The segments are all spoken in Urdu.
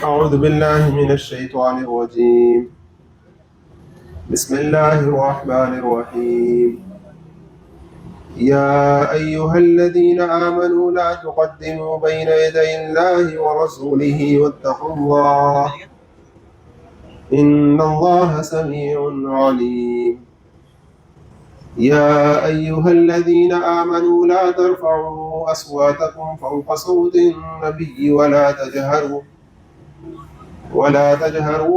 أعوذ بالله من الشيطان الرجيم. بسم الله الرحمن الرحيم. يا أيها الذين آمنوا لا تقدموا بين يدي الله ورسوله واتقوا الله إن الله سميع عليم. يا أيها الذين آمنوا لا ترفعوا أصواتكم فوق صوت النبي ولا تجهروا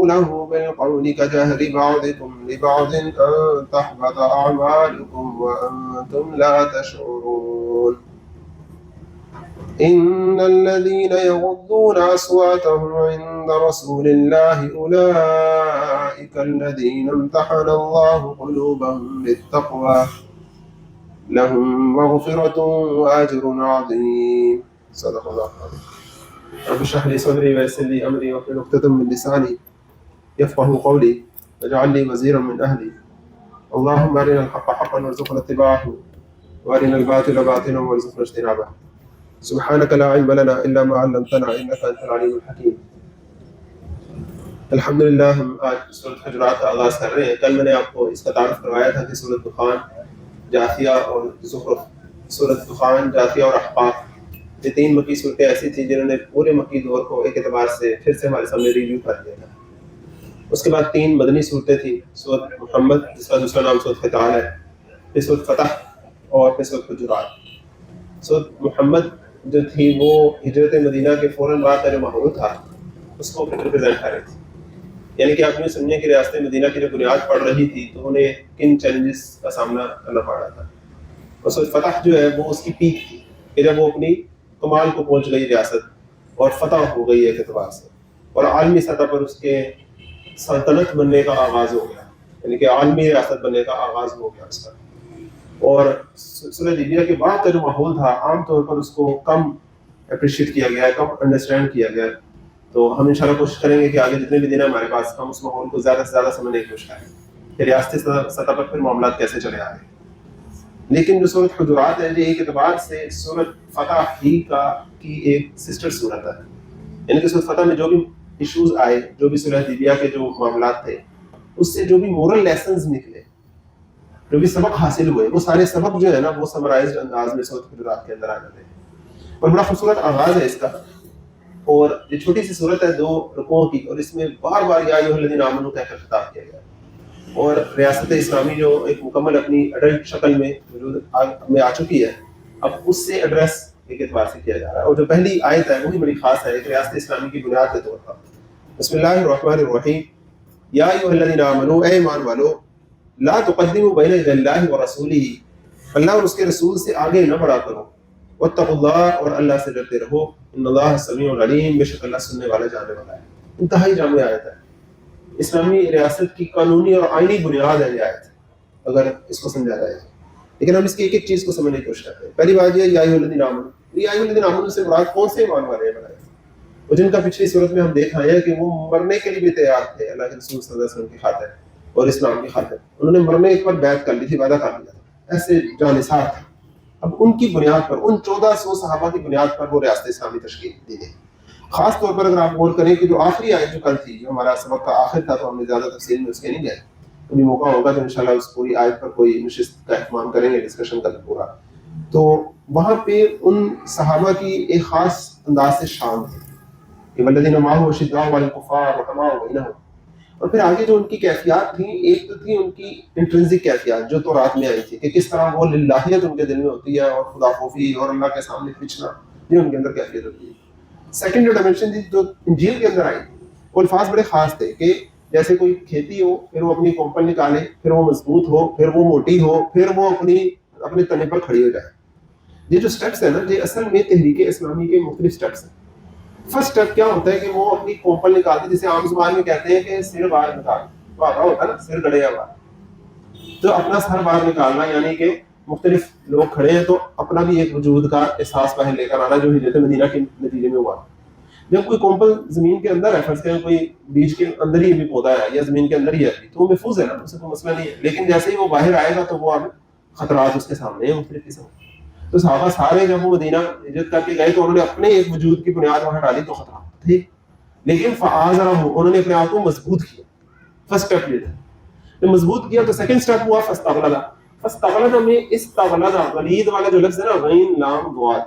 له بالقول كجهر بعضكم لبعض أن تحبط أعمالكم وأنتم لا تشعرون. إن الذين يغضون أصواتهم عند رسول الله أولئك الذين امتحن الله قلوبهم للتقوى لهم مغفرة وأجر عظيم. صدق الله العظيم. رب اشرح لي صدري ويسر لي امري واحلل عقدة من لساني يفقهوا قولي واجعل لي وزيرا من اهلي. اللهم ارنا الحق حقا وارزقنا اتباعه وارنا الباطل باطلا وارزقنا اجتنابه. سبحانك لا علم لنا الا ما علمتنا انك انت العليم الحكيم. الحمدللہ ہم آج سورۃ حجرات کا آغاز کر رہے ہیں. کل میں نے آپ کو اس کا تعارف کروایا تھا کہ سورۃ دخان، جاثیہ اور زخرف. سورۃ دخان، جاثیہ اور احقاف، یہ تین مکی صورتیں ایسی تھیں جنہوں نے پورے مکی دور کو ایک اعتبار سے پھر سے ہمارے سامنے ریویو کر دیا تھا. اس کے بعد تین مدنی صورتیں تھیں، سورۃ محمد جس کا دوسرا نام سورۃ قتال ہے، پھر سورۃ فتح اور پھر سورۃ حجرات. سورۃ محمد جو تھی وہ ہجرت مدینہ کے فوراً بعد کا جو ماحول تھا اس کو ریپرزینٹ کر رہی تھی. یعنی کہ آپ یوں سمجھیں کہ ریاست مدینہ کی جو بنیاد پڑ رہی تھی تو انہیں کن چیلنجز کا سامنا کرنا پڑ رہا تھا. اور سورۃ فتح جو ہے وہ اس کی پیک تھی کہ جب وہ اپنی کمال کو پہنچ گئی ریاست اور فتح ہو گئی ایک اعتبار سے، اور عالمی سطح پر اس کے سلطنت بننے کا آغاز ہو گیا، یعنی کہ عالمی ریاست بننے کا آغاز ہو گیا اس کا. اور صلح حدیبیہ کے بعد کا جو ماحول تھا عام طور پر اس کو کم اپریشیٹ کیا گیا ہے، کم انڈرسٹینڈ کیا گیا ہے. تو ہم انشاءاللہ کوشش کریں گے کہ آگے جتنے بھی دن ہیں ہمارے پاس ہم اس ماحول کو زیادہ سے زیادہ سمجھنے کی کوشش کریں کہ ریاستی سطح پر پھر معاملات کیسے چلے آ رہے ہیں. لیکن جو سورۃ حجرات ہے یہ ایک اعتبار سے سورۃ فتح ہی کی ایک سسٹر سورت ہے. یعنی کہ سورۃ فتح میں جو بھی ایشوز آئے، جو بھی صلح حدیبیہ کے جو معاملات تھے، اس سے جو بھی مورل لیسنز نکلے، جو بھی سبق حاصل ہوئے، وہ سارے سبق جو ہے نا وہ سمرائزڈ انداز میں سورۃ حجرات کے اندر آ جاتے ہیں. اور بڑا خوبصورت آغاز ہے اس کا. اور یہ چھوٹی سی صورت ہے 2 رکوعوں کی، اور اس میں بار بار یا ایھا الذین آمنوا کہہ کر خطاب کیا گیا. اور ریاست اسلامی جو ایک مکمل اپنی اڈلٹ شکل میں وجود میں آ چکی ہے، اب اس سے ایڈریس ایک اعتبار سے کیا جا رہا ہے. اور جو پہلی آیت ہے وہی بڑی خاص ہے ایک ریاست اسلامی کی بنیاد کے طور پر. بسم اللہ الرحمن الرحیم. یا ایھا الذین آمنوا، اے ایمان والو، لا تقدموا بین یدی اللہ ورسولہ، اللہ اور اس کے رسول سے آگے نہ بڑھا کرو. واتقوا اللہ، اور اللہ سے ڈرتے رہو. ان اللہ سمیع علیم، بے شک اللہ سننے والا جاننے والا ہے. انتہائی جامع آیت ہے. اسلامی ریاست کی قانونی اور آئینی بنیاد ہے یہ آیت، اگر اس کو سمجھا جائے. لیکن ہم اس کی ایک ایک چیز کو سمجھنے کی کوشش کرتے ہیں. پہلی بات یہ یا ایھا الذین آمنوا، یا ایھا الذین آمنوا سے مراد کون سے ایمان والے ہیں؟ وہ جن کا پچھلی صورت میں ہم دیکھ آئے ہیں کہ وہ مرنے کے لیے بھی تیار تھے اللہ کے رسول صلی اللہ علیہ وسلم کی خاطر اور اسلام کی خاطر. انہوں نے مرنے پر بیعت کر لی تھی، وعدہ کر لیا تھا، ایسے جانثار تھے. اب ان کی بنیاد پر، ان 1400 صحابہ کی بنیاد پر وہ ریاست اسلامی تشکیل دی گئی. خاص طور پر اگر آپ غور کریں کہ جو آخری آیت جو کل تھی، جو ہمارا سبق کا آخر تھا، تو ہم نے زیادہ تفصیل میں اس کے نہیں گئے. کبھی موقع ہوگا تو انشاءاللہ اس پوری آیت پر کوئی نشست کا اہتمام کریں گے، ڈسکشن کا پورا. تو وہاں پہ ان صحابہ کی ایک خاص انداز سے شان تھی کہ والذین معہ اشداء علی الکفار رحماء بینہم. اور پھر آگے جو ان کی کیفیات تھیں، ایک تو تھی ان کی انٹرنسک کیفیات جو تورات میں آئی تھی کہ کس طرح وہ للہیت ان کے دل میں ہوتی ہے، اور خدا خوفی اور اللہ کے سامنے پچھنا، یہ ان کے اندر کیفیت ہوتی ہے. سیکنڈ جو ڈائمنشن تھی جو انجیل کے اندر آئی، وہ الفاظ بڑے خاص تھے کہ جیسے کوئی کھیتی ہو، پھر وہ اپنی کومپل نکالے، پھر وہ مضبوط ہو، پھر وہ موٹی ہو، پھر وہ اپنے تنے پر کھڑی ہو جائے. یہ جو سٹیپس ہیں نا، یہ اصل میں تحریک اسلامی کے مختلف سٹیپس ہیں. فرسٹ سٹیپ کیا ہوتا ہے کہ وہ اپنی کومپل نکالتے، جسے عام زبان میں کہتے ہیں کہ سر باہر نکال، باہر ہوتا ہے نا، سر گڑے ہوا، تو اپنا سر باہر نکالنا، یعنی کہ مختلف لوگ کھڑے ہیں تو اپنا بھی ایک وجود کا احساس باہر لے کر آنا، جو ہجرت مدینہ کے نتیجے میں ہوا. جب کوئی کومپل زمین کے اندر ہے، فرض کریں کوئی بیج کے اندر ہی بھی پودا ہے یا زمین کے اندر ہی ہے، تو وہ محفوظ ہے نا، اس سے کوئی مسئلہ نہیں ہے. لیکن جیسے ہی وہ باہر آئے گا تو وہ اب خطرات اس کے سامنے ہیں مختلف قسم. تو صحابہ سارے جب وہ مدینہ ہجرت کر کے گئے تو انہوں نے اپنے ایک وجود کی بنیاد وہاں ڈالی تو خطرات تھے. لیکن فآزرہ انہوں نے اپنے آپ کو مضبوط کیا. فرسٹ اسٹیپ یہ تھا. جب مضبوط کیا تو سیکنڈ اسٹیپ ہوا فاستغلظ. فاستغلظ میں استغلظ غلید والا جو لفظ ہے نا غین لام ضاد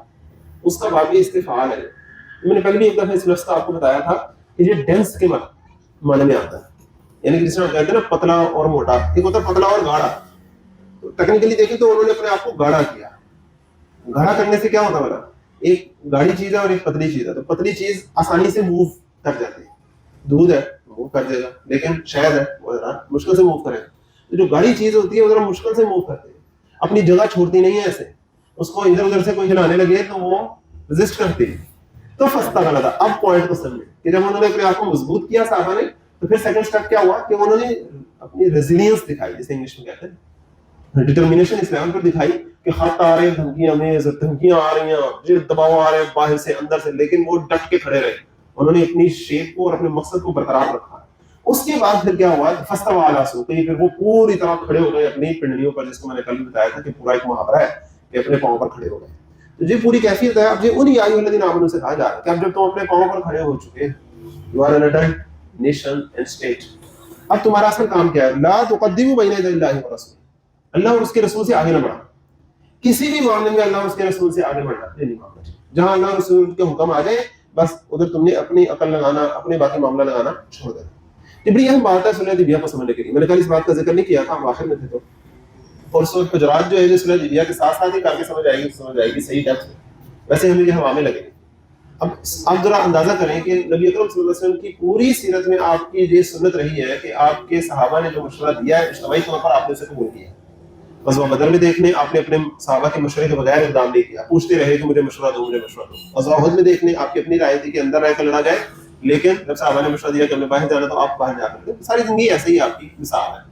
اس کا باب استفعال ہے. میں نے پہلے بھی ایک دفعہ اس لفظ کا آپ کو بتایا تھا کہ یہ ڈینس کے معنی میں آتا ہے. یعنی کہ جس طرح کہتے ہیں نا پتلا اور موٹا, ایک ہوتا ہے پتلا اور گاڑھا. ٹیکنیکلی دیکھیں تو انہوں نے اپنے آپ کو گاڑھا کیا. گاڑھا کرنے سے کیا ہوتا ہے, ایک گاڑی چیز ہے اور ایک پتلی چیز ہے. تو پتلی چیز آسانی سے موو کر جاتی ہے, دودھ ہے موو کر دے گا, لیکن شہد ہے وہ ذرا مشکل سے موو کرے گا. تو جو گاڑی چیز ہوتی ہے وہ ذرا مشکل سے موو کرتی ہے, اپنی جگہ چھوڑتی نہیں ہے ایسے. اس کو ادھر ادھر سے کوئی ہلانے لگے تو وہ رزسٹ کرتی ہے. تو فاستغلظ. اب پوائنٹ کو سمجھیں کہ جب انہوں نے اپنے آپ کو مضبوط کیا صحابہ نے, تو پھر سیکنڈ اسٹیپ کیا ہوا کہ انہوں نے اپنی ریزیلینس دکھائی, جسے انگلش میں کہتے ہیں ڈٹرمینیشن اس لیول پر دکھائی کہ خط آ رہے ہیں, دھمکیاں میں دھمکیاں آ رہی ہیں, دباؤ آ رہے ہیں باہر سے اندر سے, لیکن وہ ڈٹ کے کھڑے رہے. انہوں نے اپنی شیپ کو اور اپنے مقصد کو برقرار رکھا. اس کے بعد پھر کیا ہوا, فاستوى علی سوقه, پھر وہ پوری طرح کھڑے ہو گئے اپنی پنڈلیوں پر, جس کو میں نے کل بتایا تھا کہ پورا ایک محاورہ ہے کہ اپنے پاؤں پر کھڑے ہو گئے. تو یہ پوری کیفیت ہے. اب یہ انہی آئیہ الذین آمنوا سے کہا جا رہا ہے کہ اب جب تم اپنے پاؤں پر کھڑے ہو چکے, you are an adult nation and state, اب تمہارا اصل کام کیا ہے, لا تقدموا بین یدی اللہ ورسولہ, اللہ اور اس کے رسول سے آگے نہ بڑھا. کسی بھی معاملے میں اللہ اور اس کے رسول سے آگے بڑھنا نہیں معاملہ. جہاں اللہ اور رسول کے حکم آ جائے بس ادھر تم نے اپنی عقل لگانا, اپنے باقی معاملہ لگانا چھوڑ دینا. یہ بڑی اہم بات ہے صلح حدیبیہ کو سمجھنے کے لیے. میں نے کل اس بات کا ذکر نہیں کیا تھا, ہم آخر میں تھے. تو اور سورۃ حجرات جو ہے جو صلح حدیبیہ کے ساتھ ساتھ ہی کر کے سمجھ آئے گی صحیح ڈیپتھ میں. ویسے ہمیں یہ ہوا میں لگے. اب ذرا اندازہ کریں کہ نبی اکرم صلی اللہ علیہ وسلم کی پوری سیرت میں آپ کی یہ سنت رہی ہے کہ آپ کے صحابہ نے جو مشورہ دیا ہے اجتماعی طور پر آپ نے اسے قبول کیا. غزوہ بدر میں دیکھ لیں, آپ نے اپنے صحابہ کے مشورے کے بغیر اقدام نہیں کیا, پوچھتے رہے کہ مجھے مشورہ دو, مجھے مشورہ دو. غزوہ احد میں دیکھ لیں, آپ کی اپنی رائے تھی کہ اندر رہ کر لڑا جائے, لیکن جب صحابہ نے مشورہ دیا کہ ہمیں باہر جانا تو آپ باہر جا کر. ساری زندگی ایسے ہی آپ کی مثال ہے.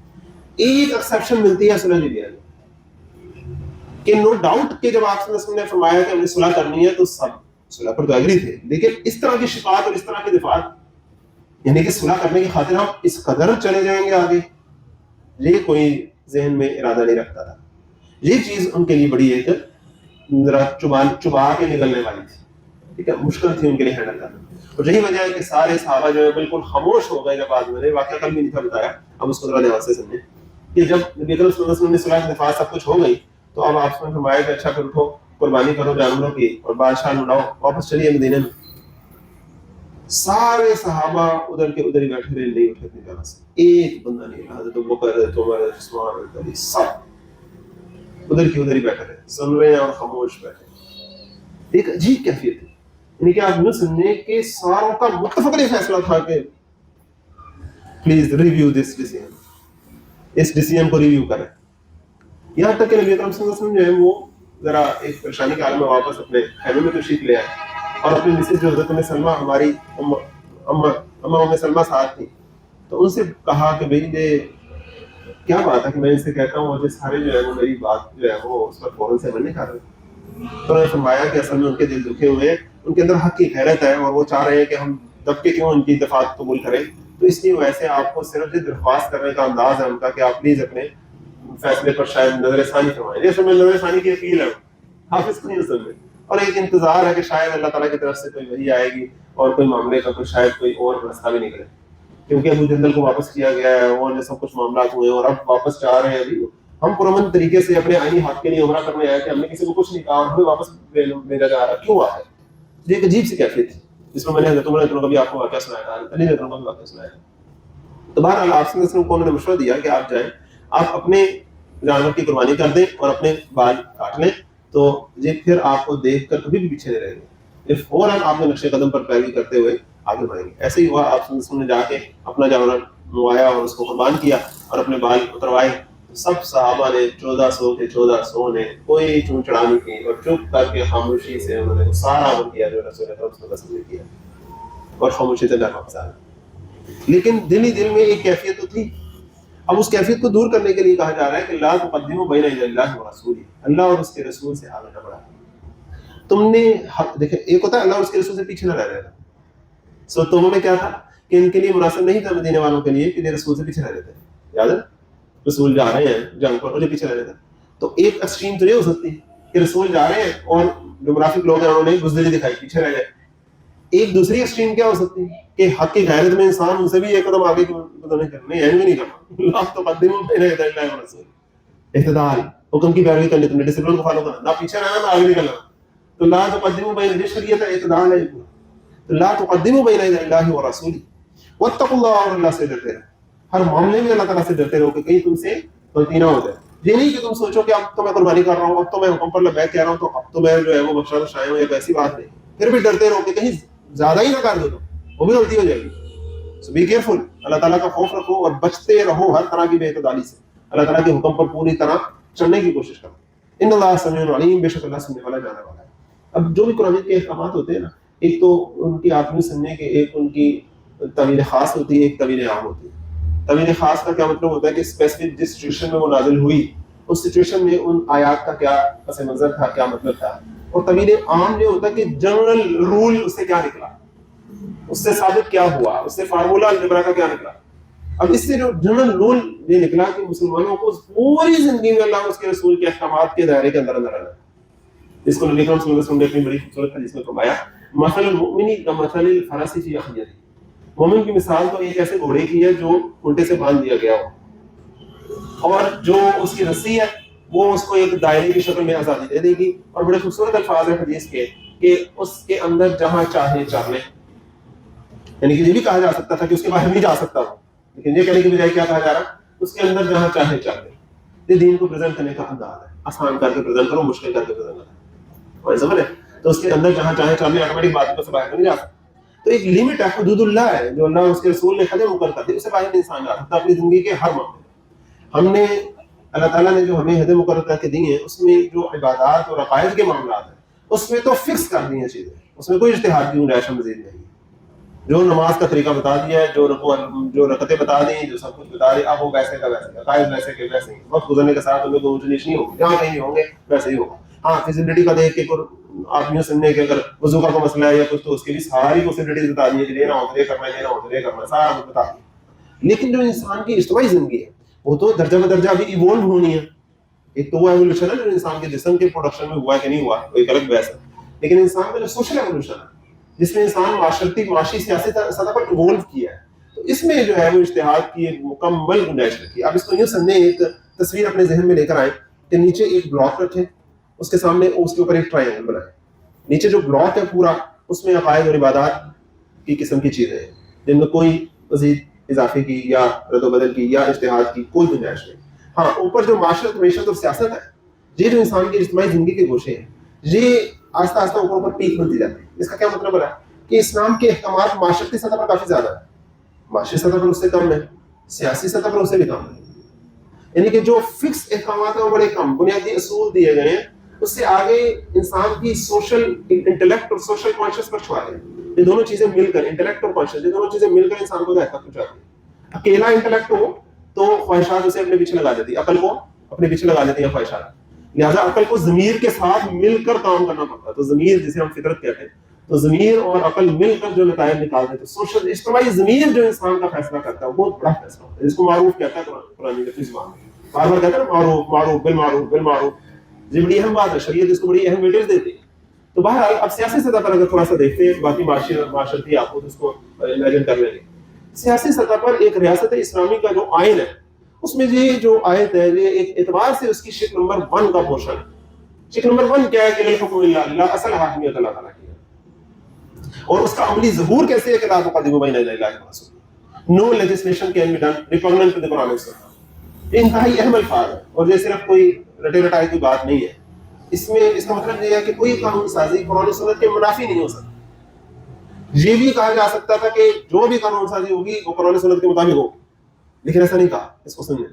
ایک ایکسیپشن ملتی ہے صلح حدیبیہ میں کہ نو ڈاؤٹ کہ جب آپ صلی اللہ علیہ وسلم نے فرمایا کہ ہمیں صلح کرنی ہے تو سب صلح پر تو ایگری تھے, لیکن اس طرح کی شفاعت اور اس طرح کی دفاعت, یعنی کہ صلح کرنے کی خاطر ہم اس قدر چلے جائیں گے آگے, یہ کوئی ذہن میں ارادہ نہیں رکھتا تھا. یہ چیز ان کے لیے بڑی ایک ذرا چبا کے نکلنے والی تھی, ٹھیک ہے, مشکل تھی ان کے لیے ہینڈل کرنا. اور یہی وجہ ہے کہ سارے صحابہ جو ہے بالکل خاموش ہو گئے. جب بعد میں نے واقعہ کل بھی نہیں تھا بتایا, اب اس کو ذرا دھیان سے سمجھیں کہ جب نبی اکرم صلی اللہ علیہ وسلم نے صلح دفاع سب کچھ ہو گئی تو اب آپ نے فرمایا کہ اچھا پھر اٹھو, قربانی کرو جانوروں کی اور بادشاہ لڑاؤ, واپس چلیے مدینے میں. سارے صحابہ ادھر کے ادھر ہی بیٹھے رہے, نہیں اٹھے اپنی جگہ سے, ایک بندہ نہیں رہا. حضرت ابوبکر, حضرت عمر, حضرت عثمان, حضرت علی, سب ادھر کی ادھر ہی بیٹھے رہے, سن رہے ہیں اور خاموش بیٹھے. ایک عجیب کیفیت ہے, یعنی کہ آپ یوں سمجھیں کہ ساروں کا متفق فیصلہ تھا کہ پلیز ریویو دس ڈیسیژن, اس ڈیسیژن کو ریویو کریں. یہاں تک کہ نبی اکرم صلی اللہ علیہ وسلم جو ہے وہ ذرا ایک پریشانی کے حال میں واپس اپنے خیمے میں تشریف لے آئے, اور اپنی مسز جو حضرت ام سلمہ, ہماری اما ام سلمہ ساتھ تھی, تو ان سے کہا کہ بھئی یہ کیا بات ہے کہ میں ان سے کہتا ہوں اور یہ سارے جو ہے وہ میری بات جو ہے وہ اس پر فوراً سے عمل نہیں کر رہے. تو انہوں نے فرمایا کہ اصل میں ان کے دل دکھے ہوئے ہیں, ان کے اندر حق کی غیرت ہے اور وہ چاہ رہے ہیں کہ ہم دب کے کیوں ان کی دفاعت قبول کریں. تو اس لیے ویسے آپ کو صرف یہ درخواست کرنے کا انداز ہے ان کا کہ آپ پلیز اپنے فیصلے پر شاید نظر ثانی فرمائیں. یہ سمجھ نظر ثانی کی اپیل ہے, حافظ کو نہیں سمجھے, اور ایک انتظار ہے کہ شاید اللہ تعالیٰ کی طرف سے کوئی وحی آئے گی اور کوئی معاملے کا کوئی شاید کوئی اور راستہ بھی نکلے, کیونکہ ابو جندل کو واپس کیا گیا ہے, وہ سب کچھ معاملات ہوئے ہیں اور اب واپس جا رہے ہیں. ابھی ہم پرامن طریقے سے اپنے آئینی حق کے لیے عمرہ کرنے آئے کہ ہم نے کسی کو کچھ نہیں کہا اور ہمیں واپس بھیجا جا رہا, کیوں آ ہے؟ یہ ایک عجیب سی کیفیت تھی جس میں نے حضرت عمر کا بھی آپ کو واقعہ سنایا تھا, علی رضی اللہ عنہ کا بھی واقعہ سنایا. تو بہرحال آپ صلی اللہ علیہ وسلم کو انہوں نے مشورہ دیا کہ آپ جائیں, آپ اپنے جانور کی قربانی کر دیں اور اپنے بال کاٹ لیں, تو یہ پھر آپ کو دیکھ کر کبھی بھی پیچھے نہیں رہیں گے, یہ فوراً آپ کے نقش قدم پر پیروی کرتے ہوئے آگے بڑھیں گے. ایسے ہی ہوا, آپ صلی اللہ علیہ وسلم نے جا کے اپنا جانور منوایا اور اس کو قربان کیا اور اپنے بال اتروائے. سب صحابہ نے 1400 کے 1400 نے کوئی چون چڑھا نہیں کی اور چپ کر کے خاموشی سے انہوں نے سارا وہ کیا جو رسول اللہ صلی اللہ علیہ وسلم نے کیا, اور خاموشی سے واپس آ گئے. لیکن دل ہی دل میں ایک کیفیت تو تھی. اب اس کیفیت کو دور کرنے کے لیے کہا جا رہا ہے کہ لا تقدموا بین یدی اللہ ورسولہ, اللہ اور اس کے رسول سے آگے نہ بڑھا. تم نے دیکھیں, ایک ہوتا ہے اللہ اور اس کے رسول سے پیچھے نہ رہ رہا, سو تمہوں نے کیا تھا کہ ان کے لیے مناسب نہیں تھا مدینے والوں کے لیے کہ یہ رسول سے پیچھے رہ رہتے ہیں. یاد ہے رسول جا رہے ہیں جنگ پر اور جو پیچھے رہ رہتے ہیں, تو ایک ایکسٹریم تو یہ ہو سکتی ہے کہ رسول جا رہے ہیں اور جو منافق لوگ ہیں انہوں نے بزدلی دکھائی, پیچھے رہ گئے. ایک دوسری ایکسٹریم کیا ہو سکتی ہے کہ حق کی غیرت میں انسان ان سے بھی ایک قدم آگے نہیں کرنا، اینڈ بھی نہیں کرنا. لا تقدموا بین یدی اللہ ورسولہ. اعتدال، حکم کی پیروی کرنی، تم نے ڈسپلن کو فالو کرنا، نہ پیچھے رہنا نہ آگے نکلنا. تو لا تقدموا بین، یہ شریعت ہے، اعتدال ہے. تو لا تقدموا بین یدی اللہ ورسولہ واتقوا اللہ، اور اللہ سے ڈرتے رہو. ہر معاملے میں اللہ تعالیٰ سے ڈرتے رہو کہ کہیں تم سے غلطی نہ ہو جائے. یہ نہیں کہ تم سوچو کہ اب تو میں قربانی کر رہا ہوں، اب تو میں حکم پر لبیک کہہ رہا ہوں، تو اب تو میں جو ہے وہ بخشا شائع ہوں. ایک ایسی بات نہیں. پھر بھی ڈرتے رہو کہ کہیں زیادہ ہی نہ کر دو، وہ بھی غلطی ہو جائے گی. سو بی کیئرفل، اللہ تعالیٰ کا خوف رکھو اور بچتے رہو ہر طرح کی بے اعتدالی سے. اللہ تعالیٰ کے حکم پر پوری طرح چلنے کی کوشش کرو. ان اللہ سمیع علیم، بے شک اللہ سننے والا جاننے والا ہے. اب جو بھی قرآن کے احکامات ہوتے ہیں نا، ایک تو ان کی آپ نے سننے کے، ایک ان کی طویل خاص ہوتی ہے، ایک طویل عام ہوتی ہے. طویل خاص کا کیا مطلب ہوتا ہے کہ اسپیسیفک جس سچویشن میں وہ نازل ہوئی اس سچویشن میں ان آیات کا کیا پس منظر تھا، کیا مطلب تھا. اور طویل عام یہ ہوتا ہے کہ جنرل رول اس سے کیا نکلا، اس سے ثابت کیا ہوا، اس سے فارمولا الجبرا کا کیا نکلا. اب اس سے جو جنرل رول یہ نکلا کہ مسلمانوں کو پوری زندگی میں اللہ اس کے رسول کے احکامات کے دائرے کے اندر اندر رہنا. اس کو نبی اکرم صلی اللہ علیہ وسلم نے اپنی بڑی خوبصورت حدیث میں فرمایا، مثل المؤمن کمثل الفرس فی اخیرہ. مومن کی مثال تو ایک ایسے گھوڑے کی ہے جو الٹے سے باندھ دیا گیا ہو، اور جو اس کی رسی ہے وہ اس کو ایک دائرے کی شکل میں آزادی دے دے گی. اور بڑے خوبصورت الفاظ ہیں حدیث کے کہ اس کے اندر جہاں چاہے چل لے. یعنی کہ یہ بھی کہا جا سکتا تھا کہ اس کے باہر نہیں جا سکتا ہو، لیکن یہ کہنے کی بجائے کیا کہا جا رہا، اس کے اندر جہاں چاہے چل لے. یہ دین کو پریزنٹ کرنے کا انداز ہے. آسان کر کے پریزنٹ کرو، مشکل کر کے پریزنٹ کرو، اور سمجھ ہے. تو اس کے اندر جہاں چاہے چل لے، آٹومیٹک بات کو باہر نہیں جا سکتا. تو ایک لمٹ ہے، حدود اللہ ہے جو اللہ اس کے رسول نے حد مقرر کر دی، اس سے باہر انسان جا سکتا اپنی زندگی کے ہر معاملے میں. ہم نے اللہ تعالیٰ نے جو ہمیں حد مقرر کر کے دی ہیں، اس میں جو عبادات اور عقائد کے معاملات ہیں اس میں تو فکس کر دی ہیں چیزیں، اس میں کوئی اجتہاد کی گنجائش مزید نہیں. جو نماز کا طریقہ بتا دیا ہے، جو رکعتیں بتا دی، جو سب کچھ بتا دی، اب وہ ویسے کا ویسے، عقائد ویسے کے ویسے ہی. وقت گزرنے کے ساتھ ان میں کوئی اونچ نیچ نہیں ہوگی، جہاں کہیں نہیں ہوں گے ویسے ہی ہوگا. ہاں فیزیبلٹی کا دیکھ کے آپ یوں سننے کے اگر وضو کا کوئی مسئلہ ہے یا کچھ، تو اس کی بھی ساری پاسبلٹیز بتا دی ہے کہ لینا ہوتا ہے کرنا ہے، لینا ہوتا ہے کرنا ہے، سارا کچھ بتا دیا. لیکن جو انسان کی اجتماعی زندگی ہے وہ تو درجہ بدرجہ ابھی ایوولو ہونی ہے. ایک تو وہ ایوولوشن ہے جو انسان کے جسم کے پروڈکشن میں ہوا کہ نہیں ہوا، کوئی الگ بحث ہے. لیکن انسان کا جو سوشل ایوولوشن ہے جس میں انسان معاشی سیاسی سطح پر ایوولو کیا ہے، تو اس میں جو ہے وہ اجتہاد کی ایک مکمل گنجائش رکھی. آپ اس کو یوں سمجھیں، ایک تصویر اپنے ذہن میں لے کر آئیں کہ نیچے ایک بلاک رکھیں، اس کے سامنے اس کے اوپر ایک ٹرائنگل بنائیں. نیچے جو بلاک ہے پورا، اس میں عقائد اور عبادات کی قسم کی چیزیں ہیں جن میں کوئی مزید اضافے کی یا رد و بدل کی یا اجتہاد کی کوئی گنجائش نہیں. ہاں اوپر جو معاشرت، معیشت اور سیاست ہے، یہ جو انسان کی اجتماعی زندگی کے گوشے ہیں، یہ آہستہ آہستہ اوپر پیک بنتی جاتی ہے. اس کا کیا مطلب ہے کہ اسلام کے احکامات معاشرتی سطح پر کافی زیادہ ہے، معاشی سطح پر اس سے کم ہے، سیاسی سطح پر اس سے بھی کم ہے. یعنی کہ جو فکس احکامات ہیں وہ بڑے کم، بنیادی اصول دیے گئے ہیں. اس سے آگے انسان کی سوشل انٹلیکٹ اور سوشل کانشیس پر چھوڑا ہے. یہ دونوں چیزیں مل کر، انٹلیکٹ اور کانشیس، یہ دونوں چیزیں مل کر انسان کو ہدایت پہنچاتی ہیں. اکیلا انٹلیکٹ ہو تو خواہشات اسے اپنے پیچھے لگا دیتی ہے، عقل کو اپنے پیچھے لگا دیتی ہے خواہشات. لہٰذا عقل کو ضمیر کے ساتھ مل کر کام کرنا پڑتا ہے. تو ضمیر جسے ہم فطرت کہتے ہیں، تو ضمیر اور عقل مل کر جو نتائج نکالتے ہیں، تو سوشل اجتماعی ضمیر جو انسان کا فیصلہ کرتا ہے وہ بہت بڑا فیصلہ ہوتا ہے، جس کو معروف کہتا ہے قرآن کی زبان میں. بار بار کہتا ہے نا معروف معروف بالمعروف بالمعروف. یہ بڑی اہم بات ہے، شریعت اس کو بڑی اہم ویٹیج دیتی ہے. تو بہرحال اب سیاسی سطح پر اگر تھوڑا سا دیکھتے ہیں، باقی معاشرتی آپ خود اس کو امیجن کر لیں گے. سیاسی سطح پر ایک ریاست اسلامی کا جو آئین ہے، اس میں یہ جو آیت ہے یہ ایک اعتبار سے اس کی شک نمبر 1 کا پورشن ہے. شک نمبر 1 کیا ہے کہ الحکم الا للہ، اصل حاکمیت اللہ تعالیٰ کی ہے. اور اس کا عملی ظہور کیسے ہے کہ لا تقدموا بین یدی اللہ ورسولہ، no legislation can be done repugnant to the Quran and سنہ. یہ انتہائی اہم الفاظ ہے اور یہ صرف کوئی رٹے رٹائی کی بات نہیں ہے. اس میں اس کا مطلب یہ ہے کہ کوئی قانون سازی قرآن و سنت کے منافی نہیں ہو سکتی. یہ بھی کہا جا سکتا تھا کہ جو بھی قانون سازی ہوگی وہ قرآن و سنت کے مطابق ہوگی، لیکن ایسا نہیں کہا. اس کو سنیں،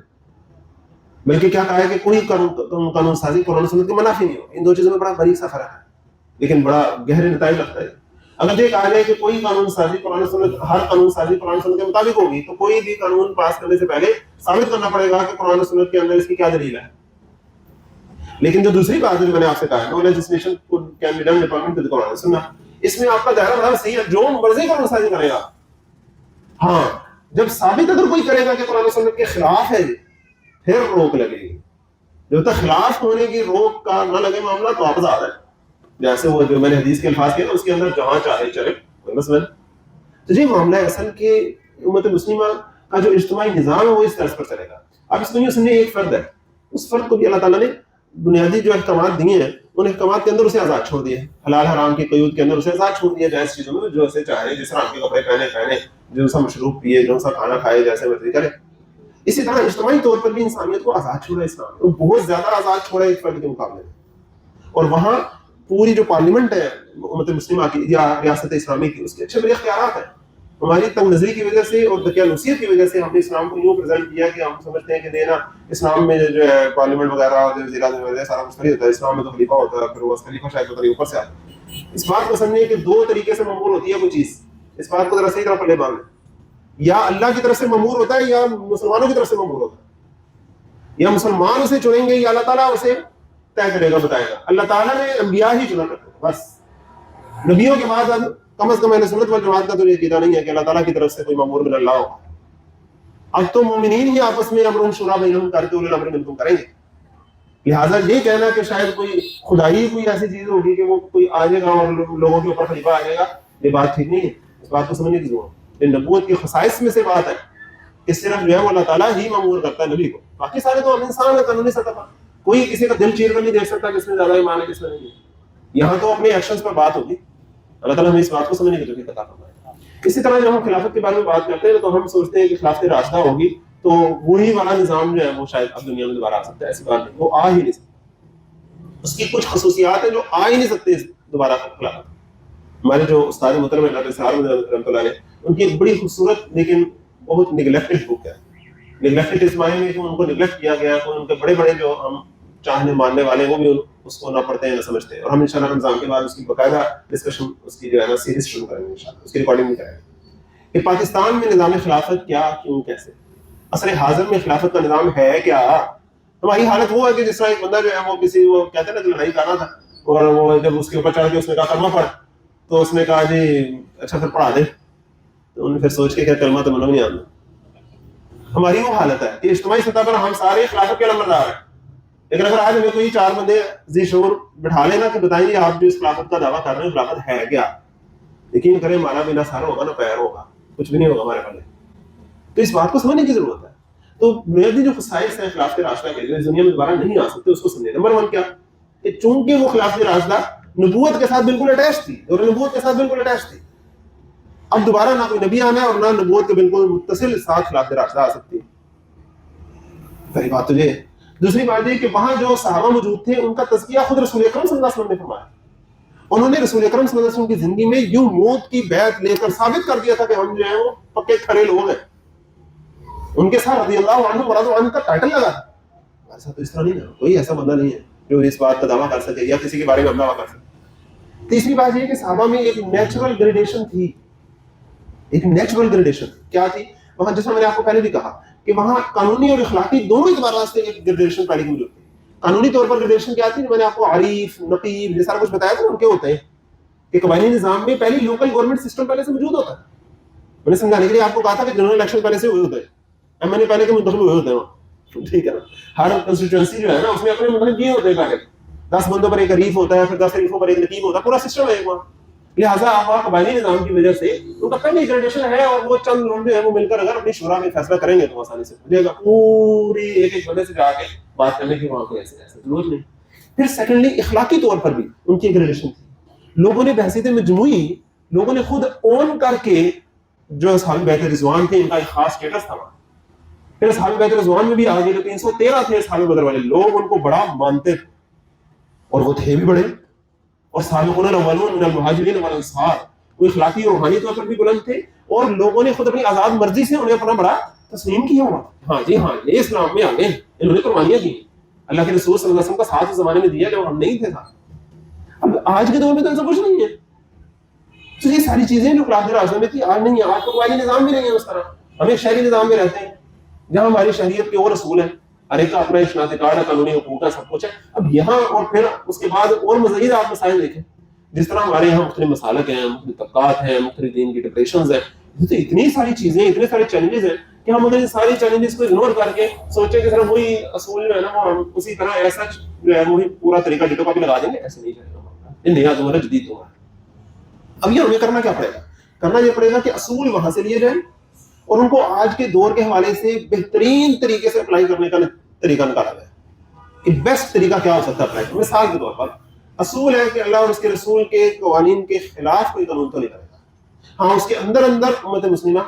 بلکہ کیا کہا ہے کہ کوئی قانون سازی قرآن و سنت کے منافی نہیں ہوگی. ان دو چیزوں میں بڑا باریک سا فرق ہے، لیکن بڑا گہرے نتائج لگتا ہے. اگر یہ کہا جائے کہ کوئی قانون سازی قرآن و سنت، ہر قانون سازی قرآن و سنت کے مطابق ہوگی، تو کوئی بھی قانون پاس کرنے سے پہلے ثابت کرنا پڑے گا کہ قرآن و سنت کے اندر اس کی کیا دلیل ہے. لیکن جو دوسری بات جو میں نے آپ سے کہا ہے، no legislation can be done according to the Quran سنہ، اس میں آپ کا دائرہ بڑا صحیح ہے. جو مرضی قانون سازی کرے گا، ہاں جب ثابت اگر کوئی کرے گا کہ قرآن و سنت کے خلاف ہے پھر روک لگے گی. جب تک خلاف ہونے کی روک کا نہ لگے معاملہ تو آزاد ہے. جیسے وہ جو میں نے حدیث کے الفاظ کہے اس کے اندر جہاں چاہے چلے، مثلاً تو یہ معاملہ ہے اصل کہ امت مسلمہ کا جو اجتماعی نظام ہے وہ اس طرح پر چلے گا. اب اس دنیا میں ایک فرد ہے, اس فرد کو بھی اللہ تعالیٰ نے بنیادی جو احکامات دیے ہیں ان احکامات کے اندر اسے آزاد چھوڑ دیا ہے, حلال حرام کی قیود کے اندر اسے آزاد چھوڑ دیا, جائز چیزوں میں جو اسے چاہے, جس طرح کے کپڑے پہنے, جو سا مشروب پیے, جو سا کھانا کھائے, جیسے مرضی کرے. اسی طرح اجتماعی طور پر بھی انسانیت کو آزاد چھوڑا اسلام نے, بہت زیادہ آزاد چھوڑا ایک فرد کے مقابلے میں. اور وہاں پوری جو پارلیمنٹ ہے امت مسلمہ کی یا ریاست اسلامی کی, اس کے اچھے بڑے اختیارات ہیں. ہماری تنگ نظری کی وجہ سے اور دقیانوسیت کی وجہ سے ہم نے اسلام کو یوں پریزنٹ کیا کہ ہم سمجھتے ہیں کہ دینا اسلام میں جو ہے پارلیمنٹ وغیرہ جو وزیر اعظم وغیرہ سارا کچھ خرید ہوتا ہے, اسلام میں تو خلیفہ ہوتا ہے, پھر وہ خلیفہ شاید پتہ نہیں اوپر سے آتا ہے. اس بات کو سمجھیں کہ دو طریقے سے مامور ہوتی ہے کوئی چیز, اس بات کو ذرا صحیح طرح پلے باندھ لیں. یا اللہ کی طرف سے مامور ہوتا ہے یا مسلمانوں کی طرف سے مامور ہوتا ہے. یا مسلمان اسے چنیں گے یا اللہ تعالیٰ اسے طے کرے گا, بتائے گا. اللہ تعالیٰ نے انبیاء ہی چنا کرتے ہیں بس. نبیوں کے بعد کم از کم اہل سنت والجماعت کا تو یہ عقیدہ نہیں ہے کہ اللہ تعالیٰ کی طرف سے کوئی مامور من اللہ ہو. اب تو مومنین ہی آپس میں امر شورا بینہم کر کے اولی الامر منکم کریں گے. لہٰذا یہ کہنا کہ شاید کوئی خدائی کوئی ایسی چیز ہوگی کہ وہ کوئی آ جائے گا اور لوگوں کے اوپر خلیفہ آ جائے گا, یہ بات ٹھیک نہیں ہے. اس بات کو سمجھنے کی ضرورت ہے. یہ نبوت کی خصائص میں سے بات ہے کہ صرف جو ہے وہ اللہ تعالیٰ ہی مامور کرتا ہے نبی کو, باقی سارے تو ہم انسان ہیں قانونی سطح پر. کوئی کسی کا دل چیر کر نہیں دیکھ سکتا کس میں زیادہ ایمان ہے کس میں نہیں ہے. یہاں تو اپنے ایکشنز پر بات ہوگی. اللہ تعالیٰ ہمیں اس بات کو سمجھنے کی توفیق عطا فرمائے. اسی طرح جب ہم خلافت کے بارے میں بات کرتے ہیں تو ہم سوچتے ہیں کہ خلافت راشدہ ہوگی تو وہی والا نظام جو ہے وہ شاید اب دنیا میں دوبارہ آ سکتا ہے. ایسی بات نہیں, وہ آ ہی نہیں سکتا. اس کی کچھ خصوصیات ہیں جو آ ہی نہیں سکتے دوبارہ خلافت. ہمارے جو استاد محترم رحمۃ اللہ علیہ, ان کی ایک بڑی خوبصورت لیکن بہت نگلیکٹڈ بک ہے. نگلیکٹڈ اس معنی میں کہ ان کو نگلیکٹ کیا گیا, تو ان کے بڑے بڑے جو ہم چاہنے ماننے والے وہ بھی اس کو نہ پڑھتے ہیں نہ سمجھتے ہیں. اور ہم انشاءاللہ رمضان کے بعد اس کی باقاعدہ ڈسکشن اس کی جو ہے نا سیریز شروع کریں گے انشاءاللہ, اس کی ریکارڈنگ بھی کریں گے کہ پاکستان میں نظام خلافت کیا, کیوں, کیسے. عصر حاضر میں خلافت کا نظام ہے کیا. ہماری حالت وہ ہے کہ جس طرح ایک بندہ جو ہے وہ کسی وہ کہتے ہیں نا کہ لڑائی کرنا تھا اور وہ جب اس کے اوپر چڑھ کے اس نے کہا کلمہ پڑھ, تو اس نے کہا جی اچھا پھر پڑھا دے. تو انہوں نے پھر سوچ کے کیا کلمہ تو منو نہیں آنا. ہماری وہ حالت ہے کہ اجتماعی سطح پر ہم سارے خلافت کے نمبردار ہیں, لیکن اگر آج ہمیں کوئی چار بندے ذی شعور بٹھا لینا کہ بتائیں گے آپ جو اس خلافت کا دعویٰ کر رہے ہیں خلافت ہے کیا, یقین کریں ہمارا بھی نہ سر ہوگا نہ پیر ہوگا, کچھ بھی نہیں ہوگا ہمارے پلے. تو اس بات کو سمجھنے کی ضرورت ہے. تو بنیادی جو خصائص ہیں خلافت راشدہ کے جو اس دنیا میں دوبارہ نہیں آ سکتے اس کو سمجھیں. نمبر 1 کیا کہ چونکہ وہ خلافت راشدہ نبوت کے ساتھ بالکل اٹیچ تھی, اور نبوت کے ساتھ بالکل اٹیچ تھی. اب دوبارہ نہ کوئی نبی آنا ہے اور نہ نبوت کے بالکل متصل ساتھ خلافت راشدہ آ سکتی ہے. پہلی بات تو یہ. دوسری بات یہ کہ وہاں جو صحابہ موجود تھے ان کا تزکیہ خود رسول اکرم صلی اللہ علیہ وسلم نے فرمایا. انہوں نے رسول اکرم صلی اللہ علیہ وسلم کی زندگی میں یوں موت کی بیعت لے کر ثابت کر دیا تھا کہ ہم جو ہیں وہ پکے کھڑے لوگ ہیں. ان کے ساتھ رضی اللہ عنہ ورضوا عنہ کا ٹائٹل لگا. ایسا تو اس طرح نہیں ہے, کوئی ایسا بندہ نہیں ہے جو اس بات کا دعویٰ کر سکے یا کسی کے بارے میں ہم دعویٰ کر سکے. تیسری بات یہ کہ صحابہ میں ایک نیچرل گریڈیشن تھی. ایک نیچرل گریڈیشن کیا تھی وہاں, جیسا میں نے آپ کو پہلے بھی کہا کہ وہاں قانونی اور اخلاقی دونوں اعتبارات سے ایک گریڈیشن پہلے کی موجود تھی. قانونی طور پر گریڈیشن کیا تھی, میں نے آپ کو عریف, نقیب یہ سارا کچھ بتایا تھا. ان کے ہوتے ہیں کہ قبائلی نظام میں پہلی لوکل گورنمنٹ سسٹم پہلے سے موجود ہوتا ہے. میں نے سمجھانے کے لیے آپ کو کہا تھا کہ جنرل الیکشن پہلے سے ہوئے ہوتے ہیں, ایم این اے پہلے کے منتخب ہوئے ہوتے ہیں وہاں, ٹھیک ہے نا. ہر کنسٹیٹوئنسی جو ہے نا اس میں اپنے منتخب کیے ہوتے ہیں پہلے. 10 بندوں پر ایک عریف ہوتا ہے, پھر 10 عریفوں پر ایک نقیب ہوتا ہے, پورا سسٹم ہے وہاں. لہٰذا آپ قبائلی نظام کی وجہ سے ان کا پہلی گریڈیشن ہے, اور وہ چند لوگ جو ہے وہ مل کر اگر اپنی شورا میں فیصلہ کریں گے تو آسانی سے ملے گا. پوری ایک ایک بندے سے جا کے بات کرنے کی وہاں کوئی ایسے ضرورت نہیں. پھر سیکنڈلی اخلاقی طور پر بھی ان کی گریڈیشن تھی. لوگوں نے بحثیت مجموعی لوگوں نے خود اون کر کے جو اصحاب بیت رضوان تھے ان کا ایک خاص اسٹیٹس تھا. پھر اصحاب بیت رضوان میں بھی آگے جو 313 تھے اصحاب بدر والے لوگ ان کو بڑا مانتے تھے, اور وہ تھے بھی بڑے. اور سابقون الاولون من المہاجرین والانصار وہ اخلاقی اور روحانی طور پر بھی بلند تھے, اور لوگوں نے خود اپنی آزاد مرضی سے انہیں اپنا بڑا تسلیم کیا ہوا. ہاں جی ہاں, یہ اسلام میں آگے انہوں نے قربانیاں دی. اللہ کے رسول صلی اللہ علیہ وسلم کا ساتھ اس زمانے میں دیا جب ہم نہیں تھے. اب آج کے دور میں تو ایسا کچھ نہیں ہے. تو یہ ساری چیزیں جو خلافت راشدہ میں تھی آج نہیں ہے. آج تو قبائلی نظام بھی نہیں ہے اس طرح. ہم ایک شہری نظام میں رہتے ہیں جہاں ہماری شہریت کے اور اصول ہیں, ہر ایک کا اپنا شناختی کارڈ ہے, قانونی حقوق ہے, سب کچھ ہے. اب یہاں اور پھر اس کے بعد اور مزید آپ مسائل دیکھیں, جس طرح ہمارے یہاں مختلف مسالک ہیں, مختلف طبقات ہیں, مختلف دین کی ڈپریشنز ہیں, تو اتنی ساری چیزیں, اتنے سارے چیلنجز ہیں کہ ہم اگر ان ساری چیلنجز کو اگنور کر کے سوچیں کہ صرف وہی اصول جو ہے نا وہ اسی طرح ایسا جو ہے وہی پورا طریقہ ڈیٹو کاپی لگا دیں گے, ایسے نہیں چلے گا. یہ نیا دور ہے, جدید دور ہے. اب یہ ہمیں کرنا کیا پڑے گا کرنا یہ پڑے گا کہ اصول وہاں سے لیے جائیں اور ان کو آج کے دور کے حوالے سے بہترین طریقے سے اپلائی کرنے کا طریقہ نکالا جائے کہ بیسٹ طریقہ کیا ہو سکتا ہے اپلائی. مثال کے طور پر اصول ہے کہ اللہ اور اس کے رسول کے قوانین کے خلاف کوئی قانون تو نہیں کرے گا. ہاں اس کے اندر امت مسلمہ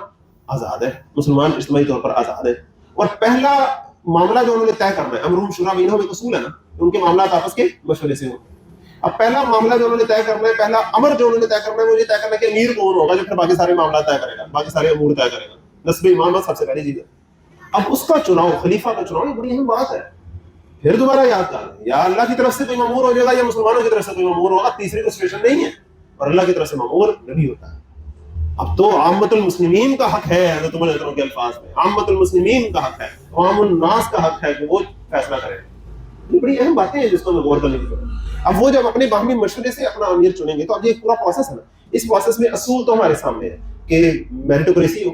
آزاد ہے, مسلمان اجتماعی طور پر آزاد ہے. اور پہلا معاملہ جو انہوں نے طے کرنا ہے, امرهم شورا بینہم ایک اصول ہے نا, ان کے معاملات آپس کے مشورے سے ہوں. اب پہلا معاملہ جو انہوں نے طے کرنا ہے, پہلا امر جو انہوں نے طے کرنا ہے, وہ یہ طے کرنا ہے کہ امیر کون ہوگا جو پھر باقی سارے معاملات طے کرے گا, باقی سارے امور طے کرے گا. نسب امامت سب سے پہلی چیز ہے. اب اس کا چناؤ, خلیفہ کا چناؤ, یہ بڑی اہم بات ہے. پھر دوبارہ یاد کر لیں, یا اللہ کی طرف سے کوئی مامور ہو جائے گا یا مسلمانوں کی طرف سے کوئی مامور ہوگا, تیسری کوئی سچویشن نہیں ہے. اور اللہ کی طرف سے مامور نبی ہوتا ہے. اب تو عامت المسلمین کا حق ہے, حضرت عمر رضی اللہ عنہ کے الفاظ میں عامت المسلمین کا حق ہے, عوام الناس کا حق ہے کہ وہ فیصلہ کرے. یہ بڑی اہم باتیں ہیں جس کو میں غور کرنے کی ضرورت ہے. اب وہ جب اپنے باہمی مشورے سے اپنا امیر چنیں گے تو اب یہ پورا پروسیس ہے نا, اس پروسیس میں اصول تو ہمارے سامنے ہے کہ میریٹوکریسی ہو.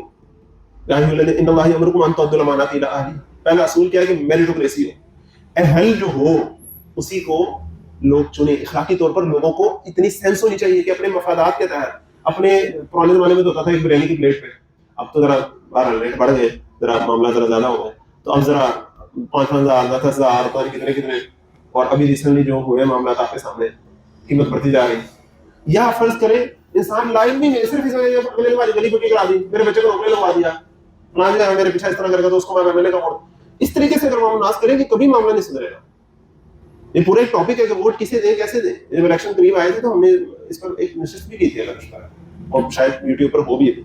ان اللہ یامرکم ان تؤدوا الامانات الی اہلہا, پہلا اصول کیا ہے کہ میریٹوکریسی ہو, اہل جو ہو اسی کو لوگ چنیں. اخلاقی طور پر لوگوں کو اتنی سینس ہونی چاہیے کہ اپنے مفادات کے تحت, اپنے پرانے زمانے میں تو ہوتا تھا ایک بریانی کی پلیٹ پہ, اب تو ذرا 12 ریٹ بڑھ گئے, ذرا معاملہ ذرا زیادہ ہو گئے, تو اب ذرا 5,000 10,000 پتہ نہیں کتنے, اور ابھی ریسنٹلی جو ہوئے معاملات آپ کے سامنے, قیمت بڑھتی جا رہی. یا فرض کریں انسان لائن بھی میں صرف اس وجہ سے اگلے والی گلی پٹی کرا دی, میرے بچے کو روکنے لگوا دیا, فلاں جو ہے میرے پیچھے اس طرح کرے گا تو اس کو میں ایم ایل اے کا ووٹ, اس طریقے سے اگر ہم ناز کریں کہ کبھی معاملہ نہیں سدھرے گا. یہ پورا ایک ٹاپک ہے کہ ووٹ کسے دیں کیسے دیں. جب الیکشن قریب آئے تھے تو ہم نے اس پر ایک نشست بھی کی تھی الگ پر, اور شاید یوٹیوب پر ہو بھی تھی.